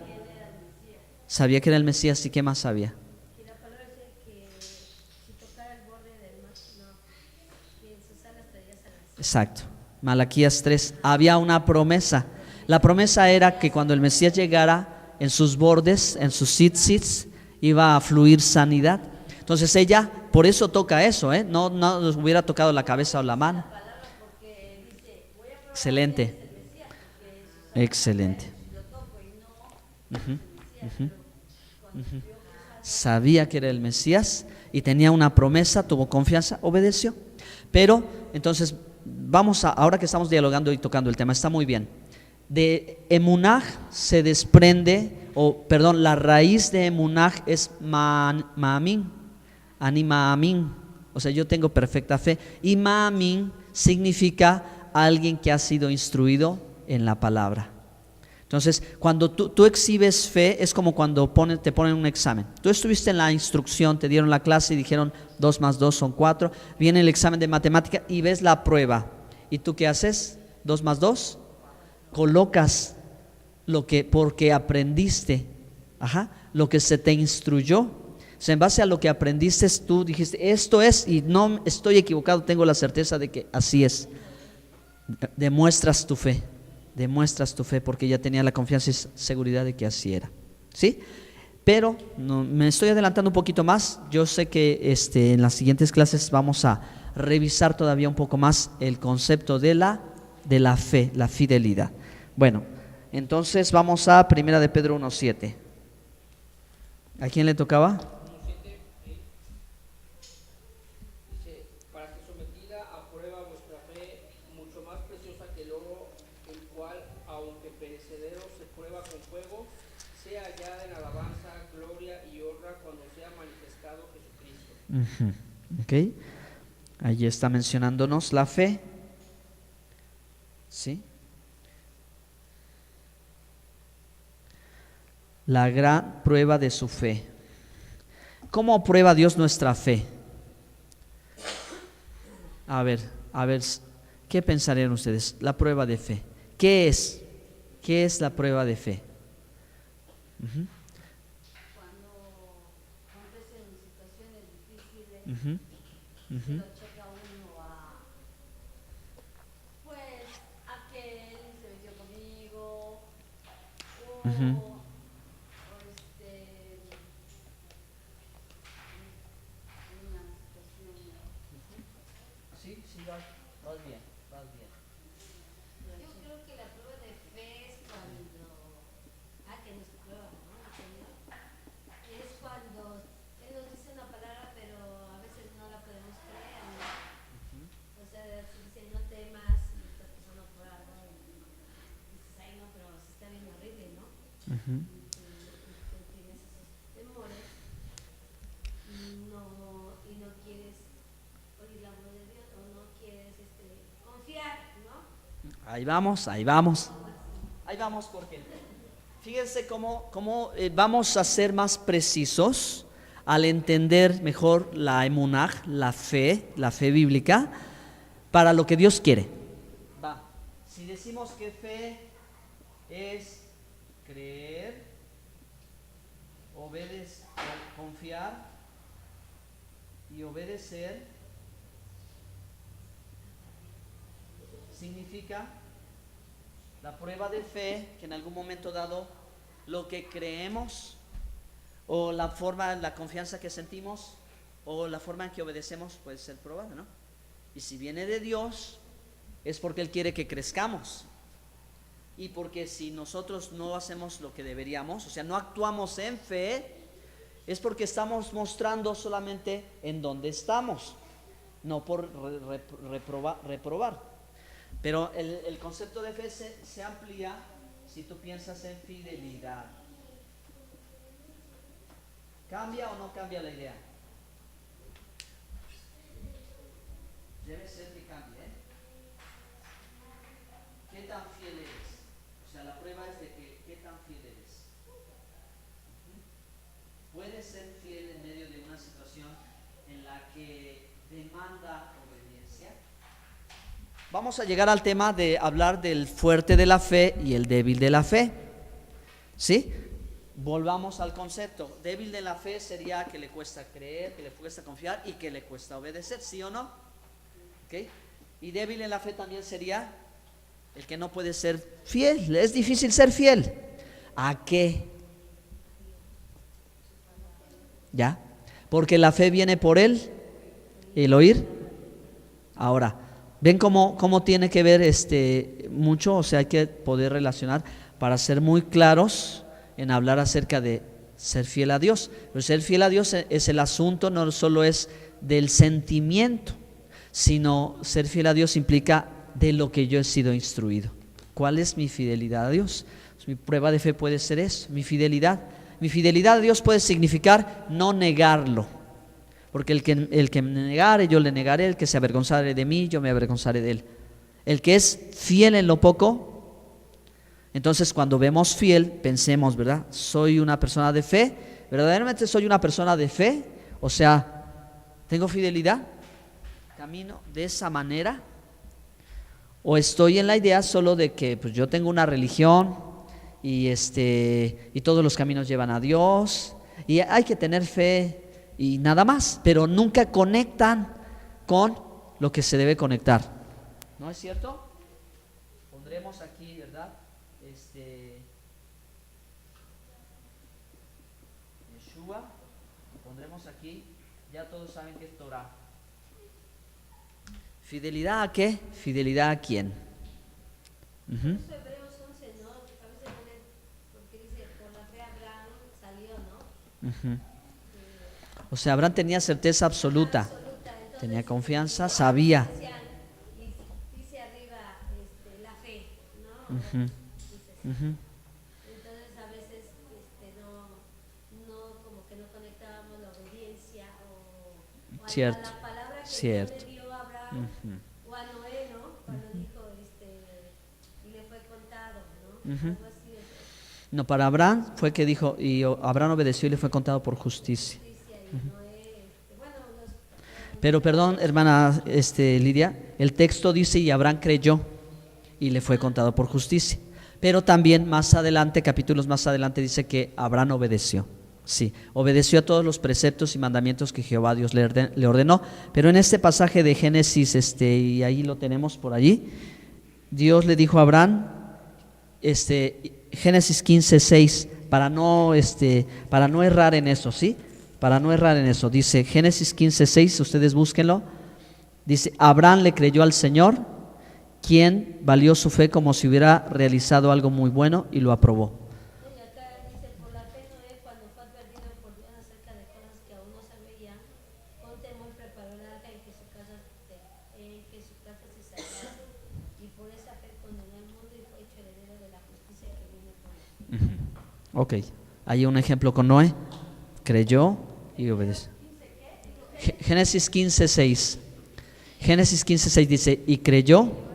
Sabía que era el Mesías, ¿y qué más sabía? Que la palabra dice que si tocara el borde del mar, no, que en sus alas traía sanación. Exacto. Malaquías 3. Había una promesa. La promesa era que cuando el Mesías llegara, en sus bordes, en sus tzitzits, iba a fluir sanidad. Entonces ella, por eso toca eso, no nos hubiera tocado la cabeza o la mano. Excelente. Excelente. Ujú, ujú, ujú. Sabía que era el Mesías y tenía una promesa, tuvo confianza, obedeció. Pero entonces ahora que estamos dialogando y tocando el tema, está muy bien. De emunaj se desprende, la raíz de emunaj es ma'amin, anima'amin, o sea, yo tengo perfecta fe. Y ma'amin significa alguien que ha sido instruido en la palabra. Entonces, cuando tú exhibes fe, es como cuando te ponen un examen. Tú estuviste en la instrucción, te dieron la clase y dijeron 2 más 2 son 4. Viene el examen de matemática y ves la prueba. ¿Y tú qué haces? 2 más 2. Colocas porque aprendiste, lo que se te instruyó. O sea, en base a lo que aprendiste, tú dijiste, esto es, y no estoy equivocado, tengo la certeza de que así es. Demuestras tu fe porque ya tenía la confianza y seguridad de que así era, ¿sí? Pero no, me estoy adelantando un poquito más. Yo sé que en las siguientes clases vamos a revisar todavía un poco más el concepto de la fe, la fidelidad. Bueno, entonces vamos a 1 de Pedro 1:7. ¿A quién le tocaba? Dice, para que sometida a prueba vuestra fe, mucho más preciosa que el oro, el cual, aunque perecedero, se prueba con fuego, sea hallada en alabanza, gloria y honra cuando sea manifestado Jesucristo. Ok, allí está mencionándonos la fe, ¿sí? La gran prueba de su fe. ¿Cómo prueba Dios nuestra fe? A ver, ¿qué pensarían ustedes? La prueba de fe. ¿Qué es? ¿Qué es la prueba de fe? Cuando acontece en situaciones difíciles, se lo checa uno a que él se metió conmigo, o una situación. Sí, vas bien. Yo creo que la prueba de fe es cuando, que no se prueba, ¿no? El Señor. Es cuando Él nos dice una palabra, pero a veces no la podemos creer, ¿no? O sea, si dice no temas y estás pasando por algo y dices, ay no, pero se está bien horrible, ¿no? Y tú tienes esos temores y no quieres oír la voz de Dios o no quieres confiar, ¿no? Ahí vamos porque fíjense cómo vamos a ser más precisos al entender mejor la emunaj, la fe bíblica, para lo que Dios quiere. Si decimos que fe es creer, obedecer, confiar y obedecer, significa la prueba de fe, que en algún momento dado lo que creemos o la forma, la confianza que sentimos o la forma en que obedecemos puede ser probada, ¿no? Y si viene de Dios es porque Él quiere que crezcamos, y porque si nosotros no hacemos lo que deberíamos, o sea, no actuamos en fe, es porque estamos mostrando solamente en dónde estamos, no por reprobar. Pero el concepto de fe se amplía si tú piensas en fidelidad. ¿Cambia o no cambia la idea? Debe ser que cambie, fiel eres. Puedes ser fiel en medio de una situación en la que demanda obediencia. Vamos a llegar al tema de hablar del fuerte de la fe y el débil de la fe. ¿Sí? Volvamos al concepto. Débil de la fe sería que le cuesta creer, que le cuesta confiar y que le cuesta obedecer, ¿sí o no? ¿Okay? Y débil en la fe también sería el que no puede ser fiel. Es difícil ser fiel. ¿A qué? ¿Ya? Porque la fe viene por el oír. Ahora, ¿ven cómo tiene que ver mucho? O sea, hay que poder relacionar para ser muy claros en hablar acerca de ser fiel a Dios. Pero ser fiel a Dios es el asunto, no solo es del sentimiento, sino ser fiel a Dios implica de lo que yo he sido instruido. ¿Cuál es mi fidelidad a Dios? Pues mi prueba de fe puede ser eso, mi fidelidad. Mi fidelidad a Dios puede significar no negarlo. Porque el que me negare, yo le negaré. El que se avergonzare de mí, yo me avergonzaré de él. El que es fiel en lo poco. Entonces cuando vemos fiel, pensemos, ¿verdad? ¿Soy una persona de fe? ¿Verdaderamente soy una persona de fe? O sea, ¿tengo fidelidad? ¿Camino de esa manera? ¿O estoy en la idea solo de que pues, yo tengo una religión y todos los caminos llevan a Dios y hay que tener fe y nada más, pero nunca conectan con lo que se debe conectar? ¿No es cierto? Pondremos aquí, ¿verdad? Yeshua, pondremos aquí, ya todos saben que es Torah. ¿Fidelidad a qué? ¿Fidelidad a quién? Por eso Hebreos 11, ¿no? A veces ponen, porque dice, por la fe Abraham salió, ¿no? O sea, Abraham tenía certeza absoluta, Entonces, tenía confianza, sabía. dice arriba la fe, ¿no? Entonces a veces no como que no conectábamos la obediencia o Cierto, a la palabra que cierto. Dios le dio a Abraham o a Noé, ¿no? Cuando dijo y le fue contado, ¿no? Algo así es No, para Abraham fue que dijo, y Abraham obedeció y le fue contado por justicia. justicia y Noé, bueno, Pero perdón, hermana Lidia, el texto dice y Abraham creyó y le fue contado por justicia. Pero también más adelante, capítulos más adelante, dice que Abraham obedeció. Sí, obedeció a todos los preceptos y mandamientos que Jehová Dios le ordenó. Pero en este pasaje de Génesis, y ahí lo tenemos por allí, Dios le dijo a Abraham, Génesis 15:6, para no errar en eso, ¿sí? Para no errar en eso, dice Génesis 15:6, ustedes búsquenlo. Dice, Abraham le creyó al Señor, quien valió su fe como si hubiera realizado algo muy bueno y lo aprobó. y acá dice, por la fe Noé, cuando fue advertido por Dios acerca de cosas que aún no se veían, con temor preparó el arca en que su casa se salvase, y por esa fe condenó al mundo y fue hecho heredero de la justicia que viene por él. Ok, hay un ejemplo con Noé, creyó y obedeció. Génesis 15:6. Génesis 15:6 dice, y creyó.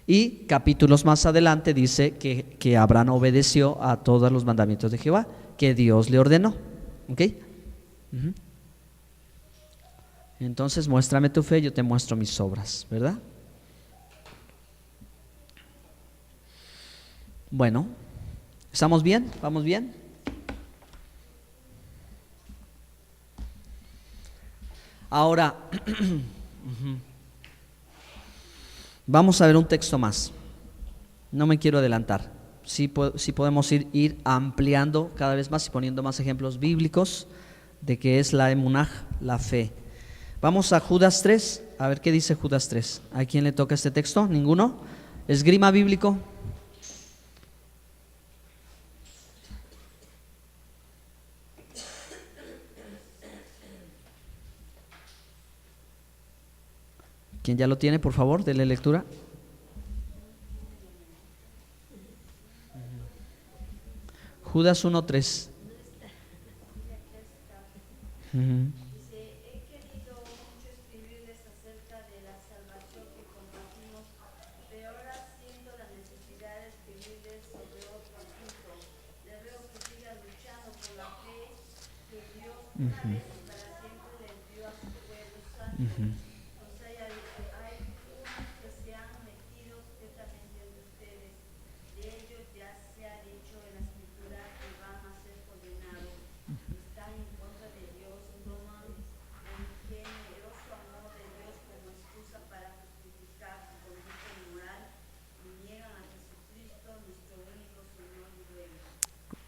Y capítulos más adelante dice que Abraham obedeció a todos los mandamientos de Jehová que Dios le ordenó. ¿Ok? Entonces muéstrame tu fe, yo te muestro mis obras, ¿verdad? Bueno, ¿estamos bien? ¿Vamos bien? Ahora, vamos a ver un texto más. No me quiero adelantar. Sí podemos ir ampliando cada vez más y poniendo más ejemplos bíblicos de qué es la emunaj, la fe. Vamos a Judas 3, a ver qué dice Judas 3. ¿A quién le toca este texto? ¿Ninguno? ¿Esgrima bíblico? ¿Quién ya lo tiene, por favor? Dele lectura. Judas 1:3. Dice, he querido mucho escribirles acerca de la salvación que compartimos, pero ahora siento la necesidad de escribirles sobre otro asunto. Les ruego que sigan luchando por la fe que Dios una vez y para siempre les dio a su pueblo santo. O sea, hay unos que se han metido secretamente entre ustedes. De ellos ya se ha dicho en la escritura que van a ser condenados. Están en contra de Dios, toman el generoso amor de Dios como excusa para justificar su conducta inmoral y niegan a Jesucristo, nuestro único Señor y Rey.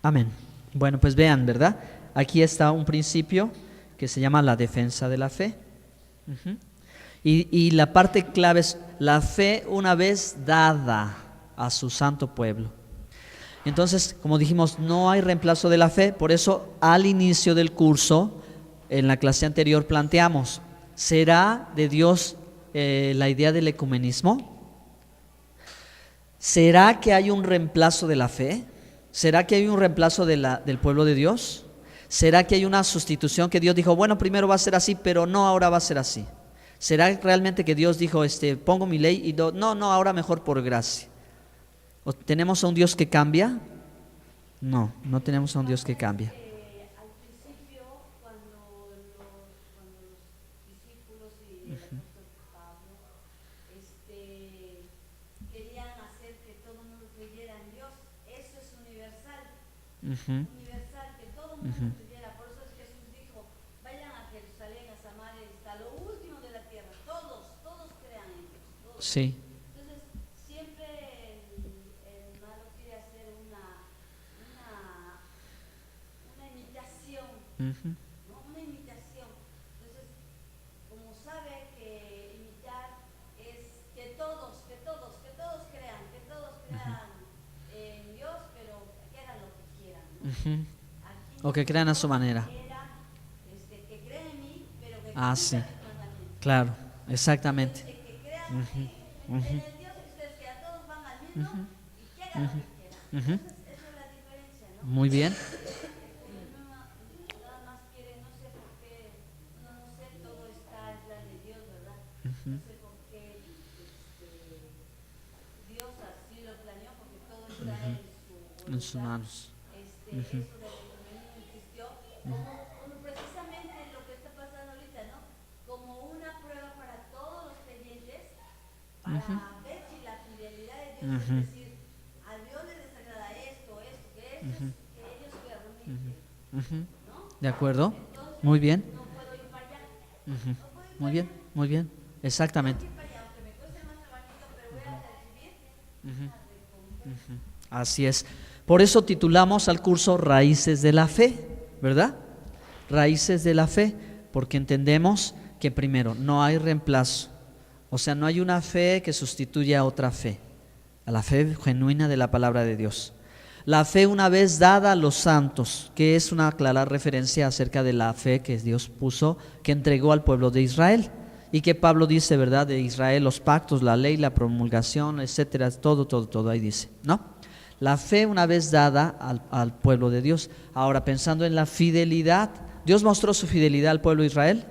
Amén. Bueno, pues vean, ¿verdad? Aquí está un principio que se llama la defensa de la fe. Ujú. Y la parte clave es la fe una vez dada a su santo pueblo. Entonces, como dijimos, no hay reemplazo de la fe. Por eso al inicio del curso, en la clase anterior planteamos, ¿será de Dios la idea del ecumenismo? ¿Será que hay un reemplazo de la fe? ¿Será que hay un reemplazo del pueblo de Dios? ¿Será que hay una sustitución que Dios dijo, bueno, primero va a ser así, pero no, ahora va a ser así? ¿Será realmente que Dios dijo, pongo mi ley y no, ahora mejor por gracia? ¿O tenemos a un Dios que cambia? No, no tenemos a un Dios que cambia. Al principio, cuando los discípulos y el apóstol Pablo querían hacer que todo el mundo creyera en Dios, eso es universal, Ujú. que todo el mundo creyera. Por eso es que Jesús dijo, vayan a Jerusalén, a Samaria, hasta lo último de la tierra, todos crean en Dios, todos. Sí. Entonces, siempre el malo quiere hacer una imitación, Ujú. ¿no? Una imitación. Entonces, como sabe que imitar es que todos crean en Dios, pero que hagan lo que quieran, ¿no? Ujú. Aquí O que crean a su manera. era que crean en mí, pero que Ah, cumplan sí. mis mandamientos. Claro, exactamente. Que crean en el Dios que ustedes crean, todos van al mismo y que hagan lo que quieran. Ujú. Entonces, esa es la diferencia, ¿no? Muy bien. Uno nada más quiere, no sé por qué, uno no sé, todo está en plan de Dios, ¿verdad? No sé por qué Dios así lo planeó, porque todo está en su voluntad. En sus manos. Eso del ecumenismo existió como precisamente lo que está pasando ahorita, ¿no? Como una prueba para todos los creyentes, para ver si la fidelidad de Dios, es decir, a Dios le desagrada esto, que ellos se permiten, Ujú. ¿no? ¿De acuerdo? Entonces, Muy bien. no puedo ir para allá, Ujú. no puedo ir Muy para bien, allá, muy bien. Exactamente. no puedo ir para allá, aunque me cueste más trabajito, pero voy a recibir una recompensa. Así es. Por eso titulamos al curso Raíces de la Fe, ¿verdad? Raíces de la Fe, porque entendemos que primero no hay reemplazo. O sea, no hay una fe que sustituya a otra fe, a la fe genuina de la palabra de Dios. La fe una vez dada a los santos, que es una clara referencia acerca de la fe que Dios puso, que entregó al pueblo de Israel. Y que Pablo dice, ¿verdad? De Israel, los pactos, la ley, la promulgación, etcétera, todo ahí dice, ¿no? La fe una vez dada al pueblo de Dios. Ahora, pensando en la fidelidad, ¿Dios mostró su fidelidad al pueblo de Israel?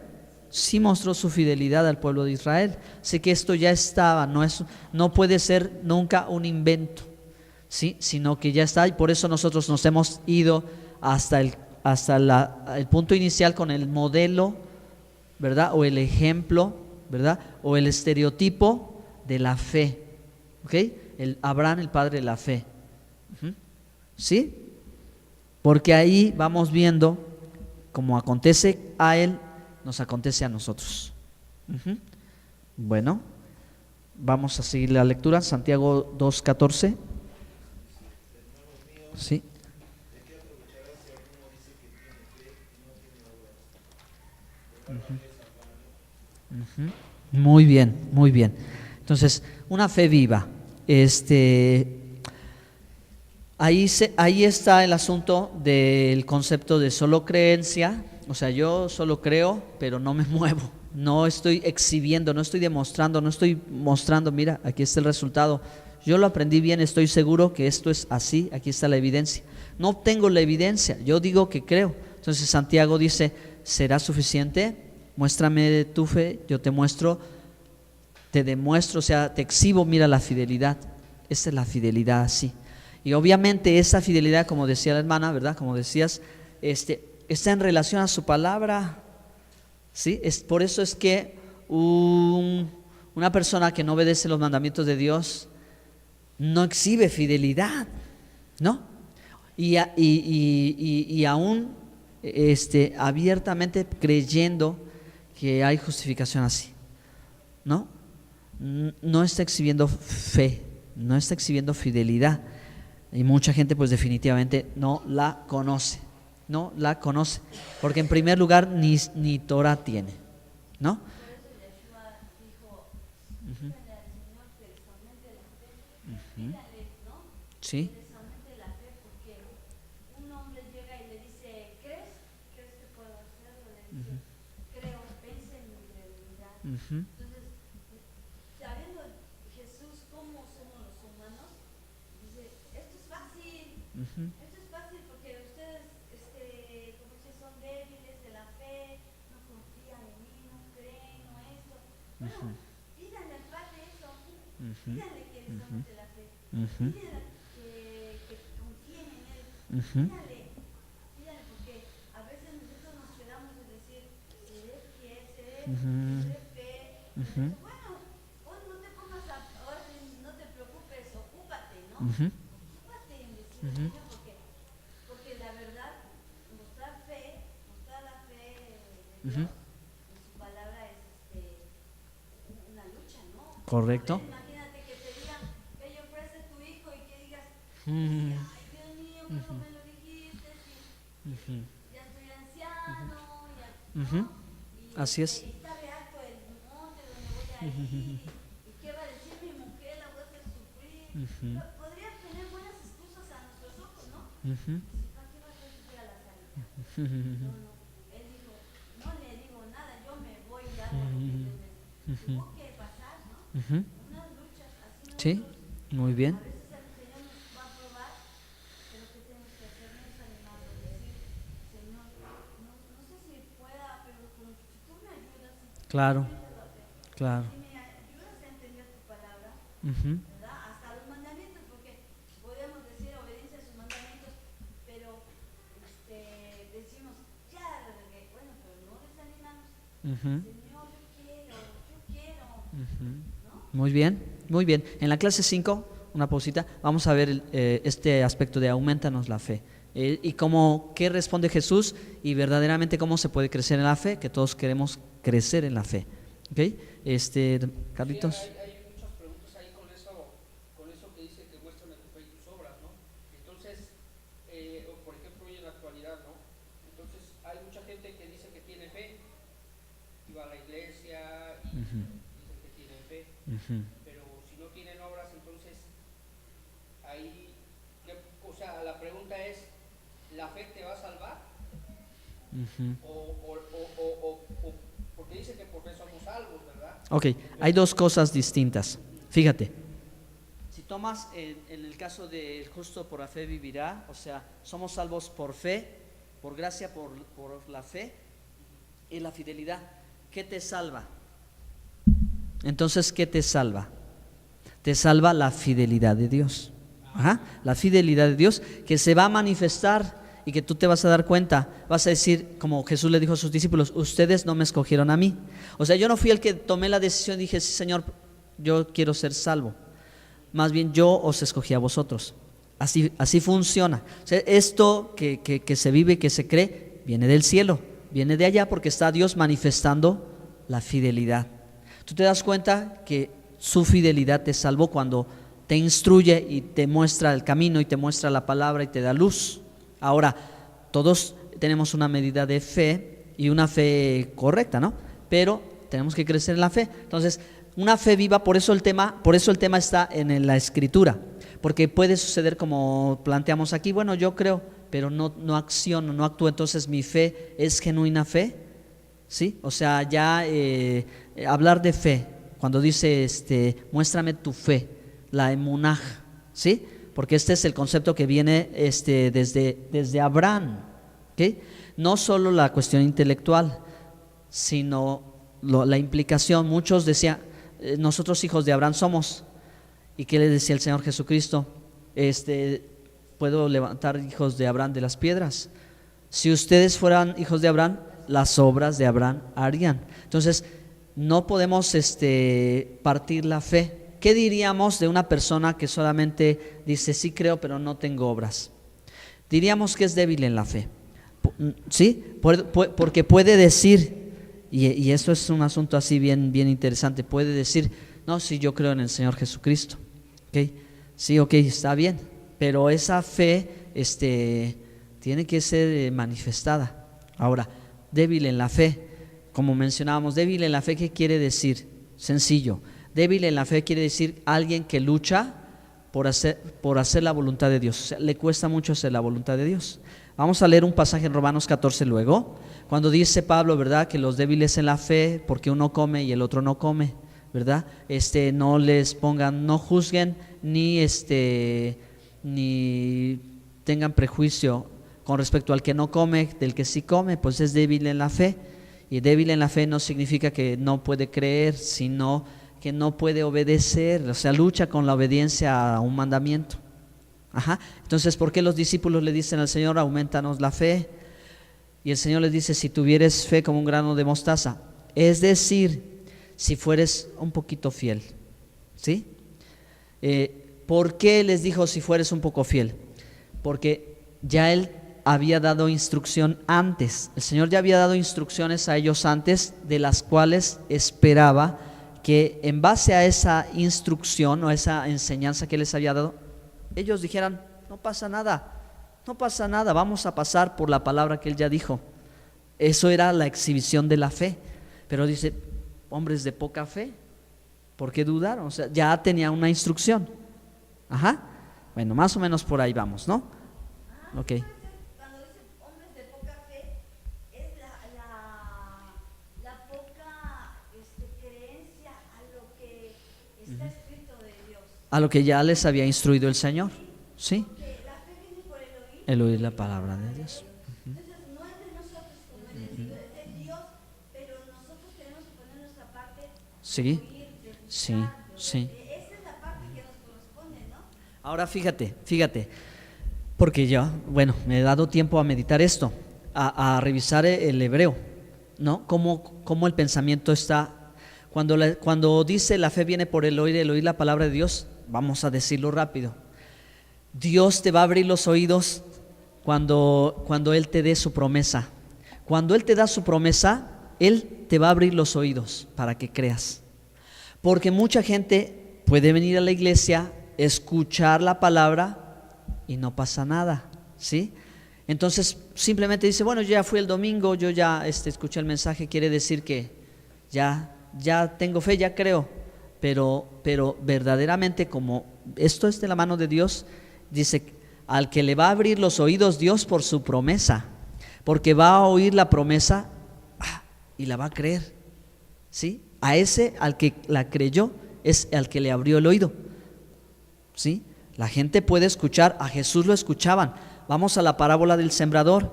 Sí mostró su fidelidad al pueblo de Israel. Sé que esto ya estaba, no puede ser nunca un invento, ¿sí? Sino que ya está, y por eso nosotros nos hemos ido hasta el punto inicial con el modelo, ¿verdad? O el ejemplo, ¿verdad? O el estereotipo de la fe, ¿ok? Abraham, el padre de la fe. ¿Sí? Porque ahí vamos viendo como acontece a él, nos acontece a nosotros. Bueno, vamos a seguir la lectura, Santiago 2:14. ¿Sí? Muy bien, muy bien. Entonces, una fe viva. Ahí está el asunto del concepto de solo creencia. O sea, yo solo creo, pero no me muevo. No estoy exhibiendo, no estoy demostrando, no estoy mostrando, mira, aquí está el resultado. Yo lo aprendí bien, estoy seguro que esto es así, aquí está la evidencia. No tengo la evidencia, yo digo que creo. Entonces Santiago dice, ¿será suficiente? Muéstrame tu fe, yo te muestro, te demuestro, o sea, te exhibo, mira la fidelidad. Esta es la fidelidad así. Y obviamente esa fidelidad, como decía la hermana, ¿verdad? Como decías, está en relación a su palabra. ¿Sí? Por eso es que una persona que no obedece los mandamientos de Dios no exhibe fidelidad, ¿no? Y aún abiertamente creyendo que hay justificación así, ¿no? No está exhibiendo fe, no está exhibiendo fidelidad. Y mucha gente pues definitivamente no la conoce, porque en primer lugar ni Torah tiene, ¿no? Por eso Yeshua dijo, pídale al Señor que les aumente la fe, pídale, ¿no? Sí. Que les aumente la fe, porque un hombre llega y le dice, ¿crees? ¿Crees que puedo hacerlo? Le dice, creo, vence mi incredulidad. Entonces, sabiendo Jesús cómo somos los humanos, dice, esto es fácil. Esto es fácil porque ustedes, como dice, son débiles de la fe, no confían en mí, no creen, no esto. Bueno, pídanle al Padre eso, pídanle que les aumente la fe, pídanle que confíen en Él, pídanle porque a veces nosotros nos quedamos de decir, seré fiel, seré fe. Bueno, vos no te pongas ahora no te preocupes, ocúpate, ¿no? Ocúpate en decir porque la verdad, mostrar la fe de Dios en su palabra es una lucha, ¿no? Correcto. Imagínate que te digan que yo ofrece tu hijo y que digas, ay Dios mío, ¿cómo me lo dijiste? Si ya estoy anciano, ¿no? Así es. Y está reacto el monte donde voy a ir, y qué va a decir mi mujer, la voy a hacer sufrir. Podría tener buenas excusas a nuestros ojos, ¿no? ¿Para qué vas a sufrir a la salida? No, él dijo, no le digo nada, yo me voy y hago lo que Dios me tuvo que pasar, ¿no? Unas luchas, así Sí, nosotros, muy bien. a veces el Señor nos va a probar, pero ¿qué tenemos que hacer? No es animarnos, decir, Señor, no sé si pueda, pero si tú me ayudas, Claro, si me ayudas a entender tu palabra, ¿verdad? Hasta los mandamientos, porque podemos decir obediencia a sus mandamientos, pero decimos, ya la regué. Bueno, pero no desanimamos. Señor, yo quiero, ¿no? Muy bien, muy bien. En la clase 5, una pausita, vamos a ver este aspecto de aumentanos la fe. Y qué responde Jesús y verdaderamente cómo se puede crecer en la fe, que todos queremos crecer en la fe. ¿Ok? Carlitos. Sí, hay muchas preguntas ahí con eso que dice que muéstrame tu fe y tus obras, ¿no? Entonces, por ejemplo, hoy en la actualidad, ¿no? Entonces, hay mucha gente que dice que tiene fe, y va a la iglesia y dice que tiene fe, pero si no tienen obras, entonces, ahí, o sea, la pregunta es, ¿la fe te va a salvar? O porque dice que por fe somos salvos, ¿verdad? Ok, hay dos cosas distintas. Fíjate, si tomas en el caso del justo por la fe vivirá, o sea, somos salvos por fe, por gracia, por la fe y la fidelidad. ¿Qué te salva? Entonces, ¿qué te salva? Te salva la fidelidad de Dios. La fidelidad de Dios que se va a manifestar y que tú te vas a dar cuenta, vas a decir, como Jesús le dijo a sus discípulos, ustedes no me escogieron a mí. O sea, yo no fui el que tomé la decisión y dije, sí, Señor, yo quiero ser salvo. Más bien yo os escogí a vosotros. Así funciona. O sea, esto que se vive, que se cree, viene del cielo, viene de allá porque está Dios manifestando la fidelidad. Tú te das cuenta que su fidelidad te salvó cuando te instruye y te muestra el camino y te muestra la palabra y te da luz. Ahora, todos tenemos una medida de fe y una fe correcta, ¿no? Pero tenemos que crecer en la fe. Entonces, una fe viva, por eso el tema está en la escritura, porque puede suceder como planteamos aquí, bueno, yo creo, pero no acciono, no actúo, entonces mi fe es genuina fe, ¿sí? O sea, ya hablar de fe, cuando dice, muéstrame tu fe, la emunaj, ¿sí? Porque este es el concepto que viene desde Abraham, ¿okay? No solo la cuestión intelectual, sino la implicación. Muchos decían, nosotros hijos de Abraham somos. ¿Y qué le decía el Señor Jesucristo? puedo levantar hijos de Abraham de las piedras. Si ustedes fueran hijos de Abraham, las obras de Abraham harían. Entonces, no podemos partir la fe. ¿Qué diríamos de una persona que solamente dice sí creo pero no tengo obras? Diríamos que es débil en la fe, ¿sí? Porque puede decir, y esto es un asunto así bien interesante, puede decir, no, sí, yo creo en el Señor Jesucristo, ¿okay? Sí, ok, está bien, pero esa fe tiene que ser manifestada. Ahora, débil en la fe, como mencionábamos, débil en la fe, ¿qué quiere decir? Sencillo. Débil en la fe quiere decir alguien que lucha por hacer la voluntad de Dios. O sea, le cuesta mucho hacer la voluntad de Dios. Vamos a leer un pasaje en Romanos 14 luego, cuando dice Pablo, ¿verdad?, que los débiles en la fe, porque uno come y el otro no come, ¿verdad? No les pongan, no juzguen ni tengan prejuicio con respecto al que no come, del que sí come, pues es débil en la fe. Y débil en la fe no significa que no puede creer, sino que no puede obedecer, o sea, lucha con la obediencia a un mandamiento. Entonces, ¿por qué los discípulos le dicen al Señor, aumentanos la fe? Y el Señor les dice, si tuvieres fe como un grano de mostaza, es decir, si fueres un poquito fiel, ¿sí? ¿Por qué les dijo si fueres un poco fiel? Porque ya Él había dado instrucción antes, el Señor ya había dado instrucciones a ellos antes, de las cuales esperaba que en base a esa instrucción o esa enseñanza que les había dado, ellos dijeran, no pasa nada, vamos a pasar por la palabra que Él ya dijo. Eso era la exhibición de la fe. Pero dice, hombres de poca fe, ¿por qué dudaron? O sea, ya tenía una instrucción. Bueno, más o menos por ahí vamos, ¿no? Ok. Cuando dice hombres de poca fe, es la poca creencia a lo que está escrito de Dios. A lo que ya les había instruido el Señor, ¿sí? Porque la fe viene por el oír. El oír la palabra de Dios. Entonces no es de nosotros, como les digo, es de Dios, pero nosotros tenemos que poner nuestra parte, Sí, de oír, de escuchar, sí. esa es la parte que nos corresponde, ¿no? Ahora fíjate, porque yo, me he dado tiempo a meditar esto, a revisar el hebreo, ¿no? Cómo el pensamiento está. Cuando dice la fe viene por el oír la palabra de Dios, vamos a decirlo rápido. Dios te va a abrir los oídos cuando Él te dé su promesa. Cuando Él te da su promesa, Él te va a abrir los oídos para que creas. Porque mucha gente puede venir a la iglesia, escuchar la palabra y no pasa nada, ¿sí? Entonces simplemente dice, bueno, yo ya fui el domingo, yo ya escuché el mensaje, quiere decir que ya tengo fe, ya creo, pero verdaderamente, como esto es de la mano de Dios, dice, al que le va a abrir los oídos Dios por su promesa, porque va a oír la promesa y la va a creer, ¿sí? A ese, al que la creyó, es al que le abrió el oído, ¿sí? La gente puede escuchar, a Jesús lo escuchaban. Vamos a la parábola del sembrador,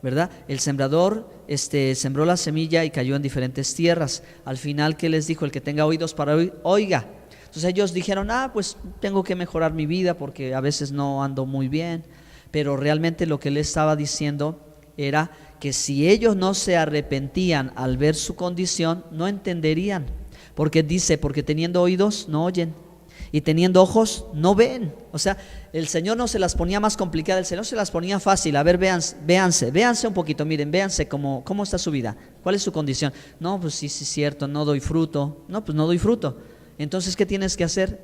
¿verdad? El sembrador sembró la semilla y cayó en diferentes tierras. Al final, ¿qué les dijo? El que tenga oídos para oír, oiga. Entonces ellos dijeron, pues tengo que mejorar mi vida porque a veces no ando muy bien. Pero realmente lo que él estaba diciendo era que si ellos no se arrepentían al ver su condición, no entenderían. Porque dice, porque teniendo oídos no oyen y teniendo ojos no ven. O sea, el Señor no se las ponía más complicadas, el Señor se las ponía fácil. A ver, véanse un poquito, miren, véanse cómo está su vida, cuál es su condición. No, pues sí, es cierto, no doy fruto. No, pues no doy fruto. Entonces, ¿qué tienes que hacer?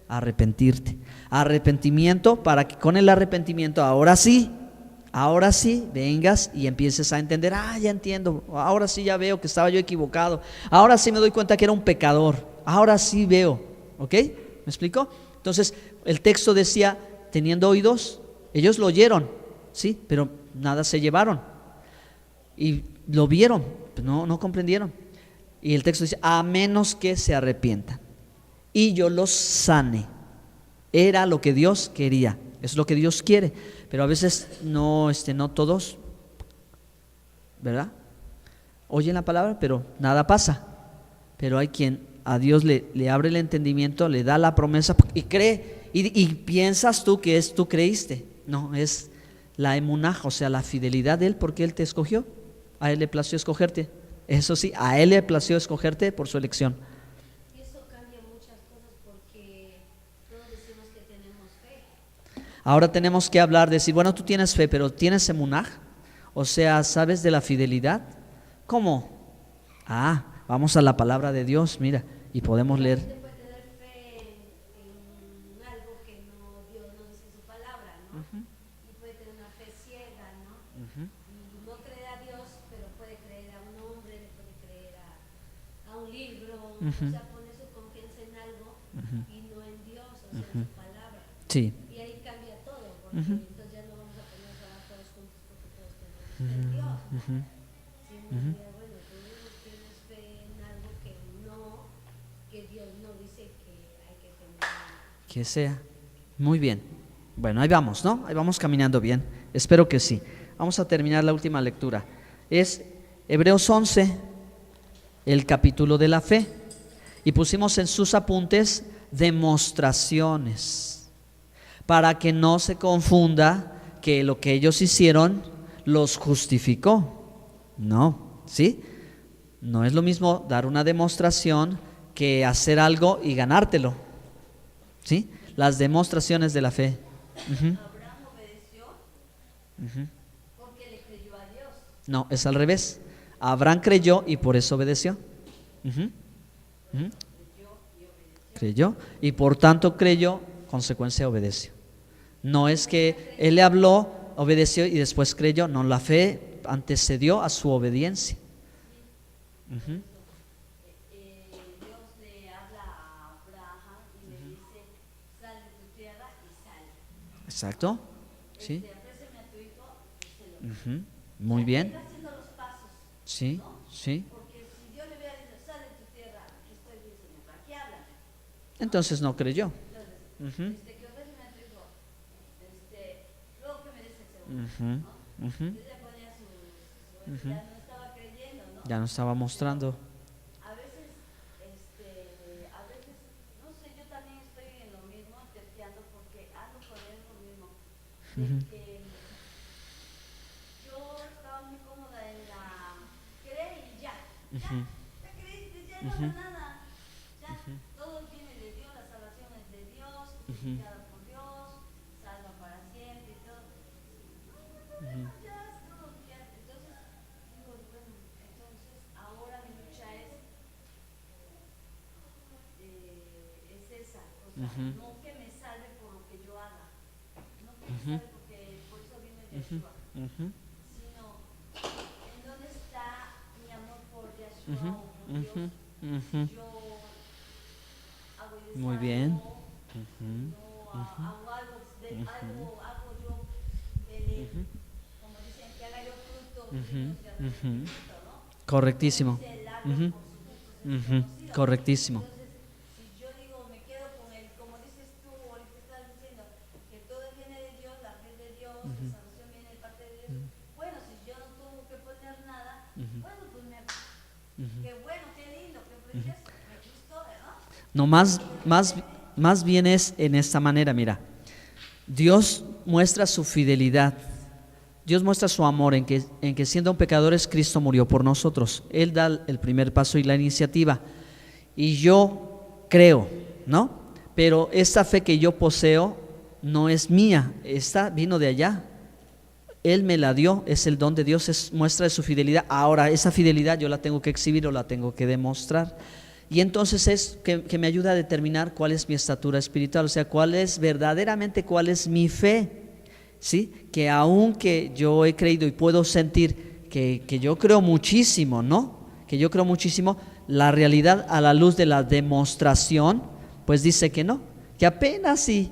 Arrepentirte. Arrepentimiento, para que con el arrepentimiento ahora sí vengas y empieces a entender, ya entiendo, ahora sí ya veo que estaba yo equivocado, ahora sí me doy cuenta que era un pecador, ahora sí veo, ¿ok? ¿Me explico? Entonces el texto decía, teniendo oídos, ellos lo oyeron, sí, pero nada se llevaron, y lo vieron, pero no comprendieron. Y el texto dice, a menos que se arrepientan y yo los sane. Era lo que Dios quería, es lo que Dios quiere, pero a veces no todos, ¿verdad? Oyen la palabra, pero nada pasa. Pero hay quien a Dios le abre el entendimiento, le da la promesa y cree, Y piensas tú que tú creíste. No, es la emunaj, o sea, la fidelidad de Él porque Él te escogió. A Él le plació escogerte. Eso sí, a Él le plació escogerte por su elección. Y eso cambia muchas cosas porque todos decimos que tenemos fe. Ahora tenemos que hablar, decir, bueno, tú tienes fe, pero ¿tienes emunaj? O sea, ¿sabes de la fidelidad? ¿Cómo? Vamos a la palabra de Dios, mira, y podemos leer. Usted puede tener fe en algo que Dios no dice en su palabra, ¿no? Y puede tener una fe ciega, ¿no? Y no creer a Dios, pero puede creer a un hombre, le puede creer a un libro, o sea, poner su confianza en algo y no en Dios, o sea, en su palabra. Sí. Y ahí cambia todo, porque entonces ya no vamos a poner a trabajar todos juntos porque todos tenemos fe en Dios. Sino que, bueno, tú tienes fe en algo que Dios no dice que hay que tener. Que sea. Muy bien. Bueno, ahí vamos, ¿no? Ahí vamos caminando bien. Espero que sí. Vamos a terminar la última lectura. Es Hebreos 11, el capítulo de la fe. Y pusimos en sus apuntes demostraciones, para que no se confunda que lo que ellos hicieron los justificó. No, ¿sí? No es lo mismo dar una demostración que hacer algo y ganártelo. ¿Sí? Las demostraciones de la fe. Abraham obedeció porque le creyó a Dios. No, es al revés. Abraham creyó y por eso obedeció. Creyó y por tanto creyó, consecuencia obedeció. No es que él le habló, obedeció y después creyó. No, la fe antecedió a su obediencia. Dios le habla a Abraham y le dice, sal de tu tierra y sal. Exacto. Sí. Ofréceme a tu hijo y se lo Muy bien. está haciendo los pasos. Sí, sí. Porque si Dios le hubiera dicho, sal de tu tierra, aquí estoy bien, Señor, aquí habla. Entonces no creyó. Entonces, que ofréceme a tu hijo, luego que me des el segundo, ¿no? Él le ponía ya no estaba creyendo, ¿no? Ya no estaba mostrando. A veces, no sé, yo también estoy en lo mismo, testeando, porque ando con él lo mismo. De que yo estaba muy cómoda en la cree y ya creíste, ya no pasa nada. Ya, todo viene de Dios, la salvación es de Dios, justificada por Dios, salva para siempre y todo. Bueno, ya, todo ya. Entonces, digo, bueno, entonces ahora mi lucha es esa, o sea, no que me salve por lo que yo haga, no que me salve porque por eso vino Yeshua, sino en dónde está mi amor por Yeshua o por Dios. Yo hago y Muy bien. no hago algo, hago yo, como dicen, que haga yo fruto, ¿no? Correctísimo. Dice el árbol por su fruto se conoce. Correctísimo. Entonces, si yo digo, me quedo con él, como dices tú, ahorita estás diciendo que todo viene de Dios, la fe de Dios, la salvación viene de parte de Dios. Bueno, si yo no tuve que poner nada, bueno, pues qué bueno, qué lindo, qué precioso, me gustó, ¿no? No, más bien es en esta manera, mira. Dios muestra su fidelidad. Dios muestra su amor en que siendo pecadores Cristo murió por nosotros. Él da el primer paso y la iniciativa. Y yo creo, ¿no? Pero esta fe que yo poseo no es mía, esta vino de allá. Él me la dio, es el don de Dios, es muestra de su fidelidad. Ahora, esa fidelidad yo la tengo que exhibir o la tengo que demostrar. Y entonces es que me ayuda a determinar cuál es mi estatura espiritual, o sea, cuál es mi fe. ¿Sí? Que aunque yo he creído y puedo sentir que yo creo muchísimo, ¿no? Que yo creo muchísimo, la realidad a la luz de la demostración, pues dice que no, que apenas si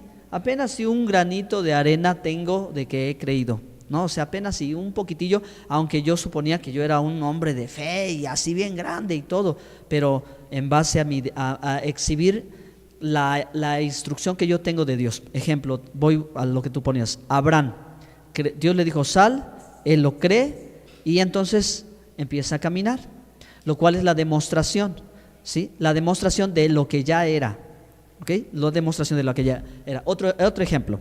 un granito de arena tengo de que he creído, ¿no? O sea, apenas si un poquitillo, aunque yo suponía que yo era un hombre de fe y así bien grande y todo, pero en base a exhibir la instrucción que yo tengo de Dios. Ejemplo, voy a lo que tú ponías. Abraham, Dios le dijo sal, él lo cree y entonces empieza a caminar, lo cual es la demostración, ¿sí? La demostración de lo que ya era. ¿ok? La demostración de lo que ya era. Otro ejemplo.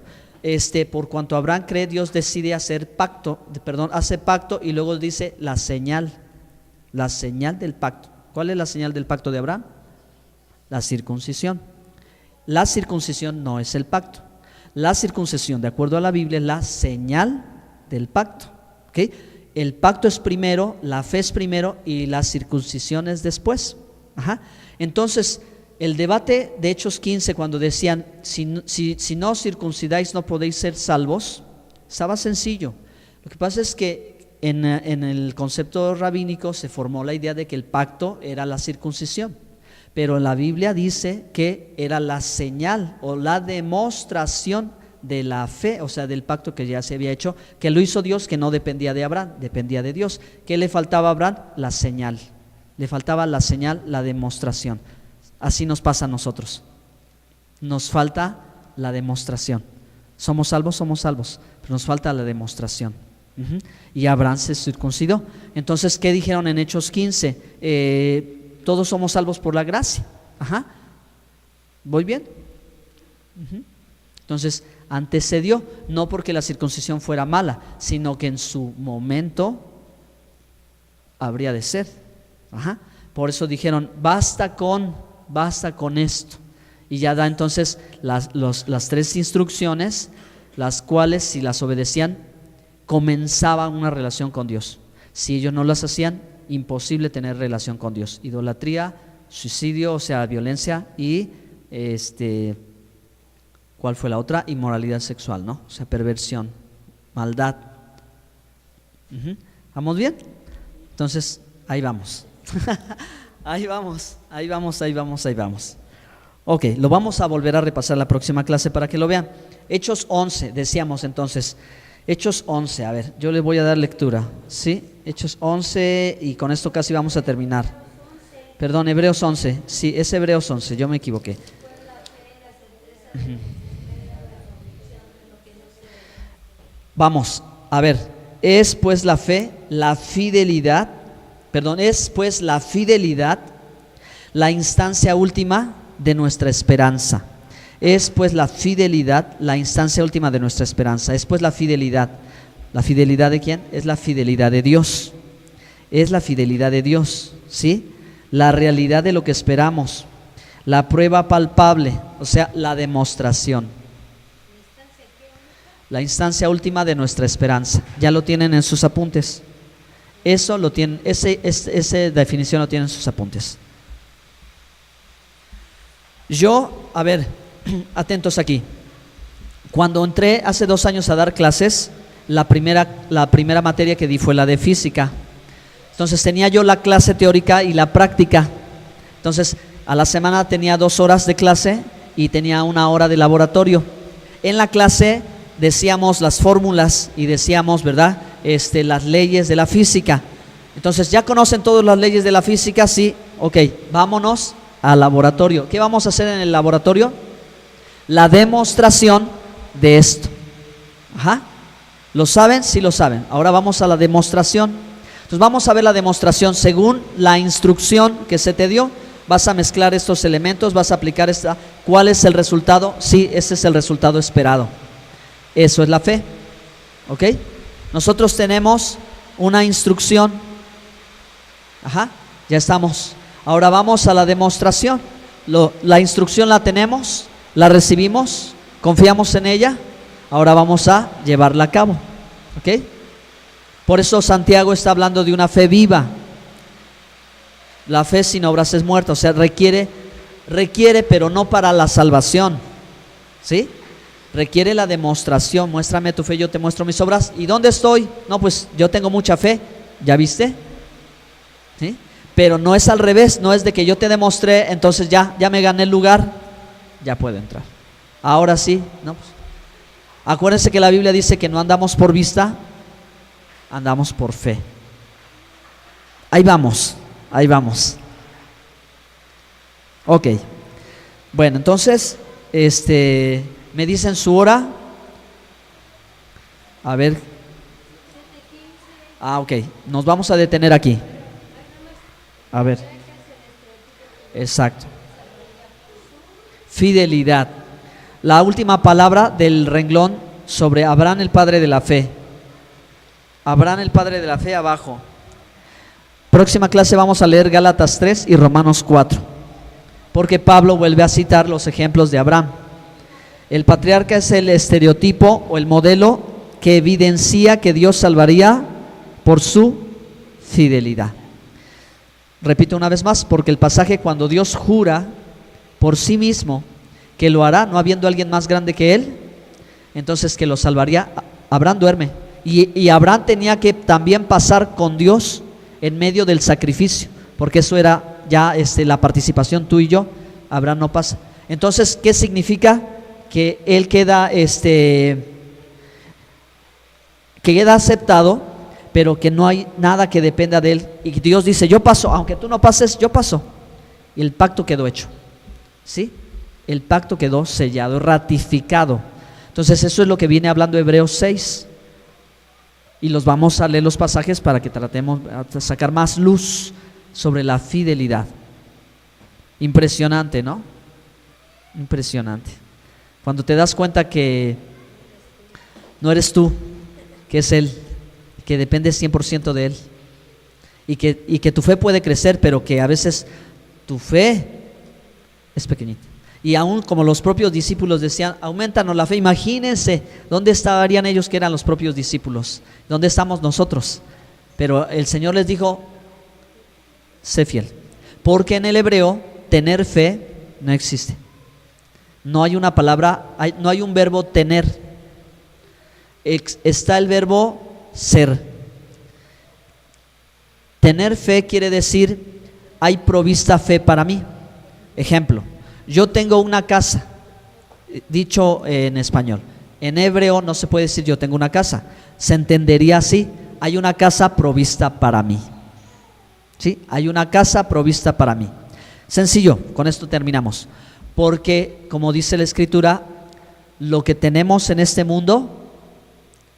Por cuanto Abraham cree, Dios decide hace pacto y luego dice la señal del pacto. ¿Cuál es la señal del pacto de Abraham? La circuncisión. La circuncisión no es el pacto. La circuncisión, de acuerdo a la Biblia, es la señal del pacto, ¿ok? El pacto es primero, la fe es primero y la circuncisión es después. Ajá. Entonces, el debate de Hechos 15, cuando decían, si no circuncidáis no podéis ser salvos, estaba sencillo. Lo que pasa es que en el concepto rabínico se formó la idea de que el pacto era la circuncisión, pero la Biblia dice que era la señal o la demostración de la fe, o sea, del pacto que ya se había hecho, que lo hizo Dios, que no dependía de Abraham, dependía de Dios. ¿Qué le faltaba a Abraham? La señal. Le faltaba la señal, la demostración. Así nos pasa a nosotros. Nos falta la demostración. Somos salvos, pero nos falta la demostración. Y Abraham se circuncidó. Entonces, ¿qué dijeron en Hechos 15? Todos somos salvos por la gracia. Ajá. ¿Voy bien? Entonces, antecedió, no porque la circuncisión fuera mala, sino que en su momento habría de ser. Ajá. Por eso dijeron, basta con esto. Y ya da entonces las 3 instrucciones, las cuales si las obedecían, comenzaban una relación con Dios. Si ellos no las hacían, imposible tener relación con Dios. Idolatría, suicidio, o sea, violencia y ¿cuál fue la otra? Inmoralidad sexual, ¿no? O sea, perversión, maldad. ¿Vamos bien? Entonces, ahí vamos. Ahí vamos. Ok, lo vamos a volver a repasar la próxima clase para que lo vean. Hechos 11, decíamos entonces. Hechos 11, a ver, yo les voy a dar lectura, ¿sí? Hechos 11 y con esto casi vamos a terminar. Perdón, Hebreos 11, sí, es Hebreos 11, yo me equivoqué. Vamos, a ver, es pues la fidelidad, la instancia última de nuestra esperanza. Es pues la fidelidad, la instancia última de nuestra esperanza. Es pues la fidelidad. ¿La fidelidad de quién? Es la fidelidad de Dios. Es la fidelidad de Dios, ¿sí? La realidad de lo que esperamos. La prueba palpable, o sea, la demostración. La instancia última de nuestra esperanza. Ya lo tienen en sus apuntes. Eso lo tienen, esa definición lo tienen en sus apuntes. Yo, a ver, atentos aquí. Cuando entré hace 2 años a dar clases, la primera materia que di fue la de física. Entonces tenía yo la clase teórica y la práctica. Entonces a la semana tenía 2 horas de clase y tenía 1 hora de laboratorio. En la clase decíamos las fórmulas y decíamos, ¿verdad? Las leyes de la física. Entonces, ¿ya conocen todas las leyes de la física? Sí, ok, vámonos al laboratorio. ¿Qué vamos a hacer en el laboratorio? La demostración de esto. Ajá. ¿Lo saben? Sí lo saben. Ahora vamos a la demostración. Entonces vamos a ver la demostración según la instrucción que se te dio. Vas a mezclar estos elementos, vas a aplicar esta. ¿Cuál es el resultado? Sí, ese es el resultado esperado. Eso es la fe. ¿Ok? Nosotros tenemos una instrucción. Ajá, ya estamos. Ahora vamos a la demostración. La instrucción la tenemos, la recibimos, confiamos en ella. Ahora vamos a llevarla a cabo. ¿Ok? Por eso Santiago está hablando de una fe viva. La fe sin obras es muerta, o sea, requiere, pero no para la salvación. ¿Sí? Requiere la demostración. Muéstrame tu fe, yo te muestro mis obras. ¿Y dónde estoy? No, pues yo tengo mucha fe. ¿Ya viste? ¿Sí? Pero no es al revés, no es de que yo te demostré, entonces ya me gané el lugar, ya puedo entrar. Ahora sí, no, pues, acuérdense que la Biblia dice que no andamos por vista, andamos por fe. Ahí vamos. Ok. Bueno, entonces, me dicen su hora. A ver. Ok, nos vamos a detener aquí. A ver. Exacto. fidelidad. La última palabra del renglón sobre Abraham, el padre de la fe. Abraham, el padre de la fe, abajo. Próxima clase vamos a leer Gálatas 3 y Romanos 4, porque Pablo vuelve a citar los ejemplos de Abraham. El patriarca es el estereotipo o el modelo que evidencia que Dios salvaría por su fidelidad. Repito una vez más, porque el pasaje cuando Dios jura por sí mismo que lo hará, no habiendo alguien más grande que él, entonces que lo salvaría, Abraham duerme. Y Abraham tenía que también pasar con Dios en medio del sacrificio, porque eso era ya la participación tú y yo. Abraham no pasa. Entonces, ¿qué significa? Que él queda aceptado, pero que no hay nada que dependa de él. Y Dios dice, yo paso, aunque tú no pases, yo paso. Y el pacto quedó hecho, ¿sí? El pacto quedó sellado, ratificado. Entonces eso es lo que viene hablando Hebreos 6. Y los vamos a leer los pasajes para que tratemos de sacar más luz sobre la fidelidad. Impresionante, ¿no? Impresionante. Cuando te das cuenta que no eres tú, que es Él, que dependes 100% de Él, y que tu fe puede crecer, pero que a veces tu fe es pequeñita. Y aún como los propios discípulos decían, aumentanos la fe. Imagínense dónde estarían ellos que eran los propios discípulos, dónde estamos nosotros. Pero el Señor les dijo, sé fiel, porque en el hebreo tener fe no existe. No hay una palabra, no hay un verbo tener, está el verbo ser. Tener fe quiere decir, hay provista fe para mí. Ejemplo, yo tengo una casa, dicho en español. En hebreo no se puede decir yo tengo una casa, se entendería así, hay una casa provista para mí. ¿Sí? Hay una casa provista para mí. Sencillo, con esto terminamos. Porque, como dice la Escritura, lo que tenemos en este mundo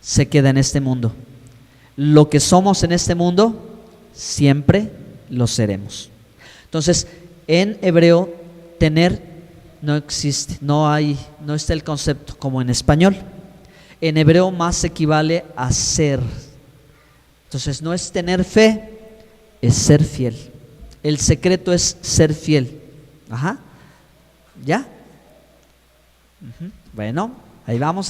se queda en este mundo. Lo que somos en este mundo siempre lo seremos. Entonces, en hebreo tener no existe, no está el concepto como en español. En hebreo más equivale a ser. Entonces no es tener fe, es ser fiel. El secreto es ser fiel. Ajá. ¿Ya? Bueno, ahí vamos.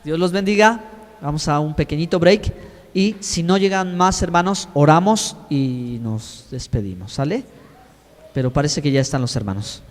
Dios los bendiga. Vamos a un pequeñito break. Y si no llegan más hermanos, oramos y nos despedimos. ¿Sale? Pero parece que ya están los hermanos.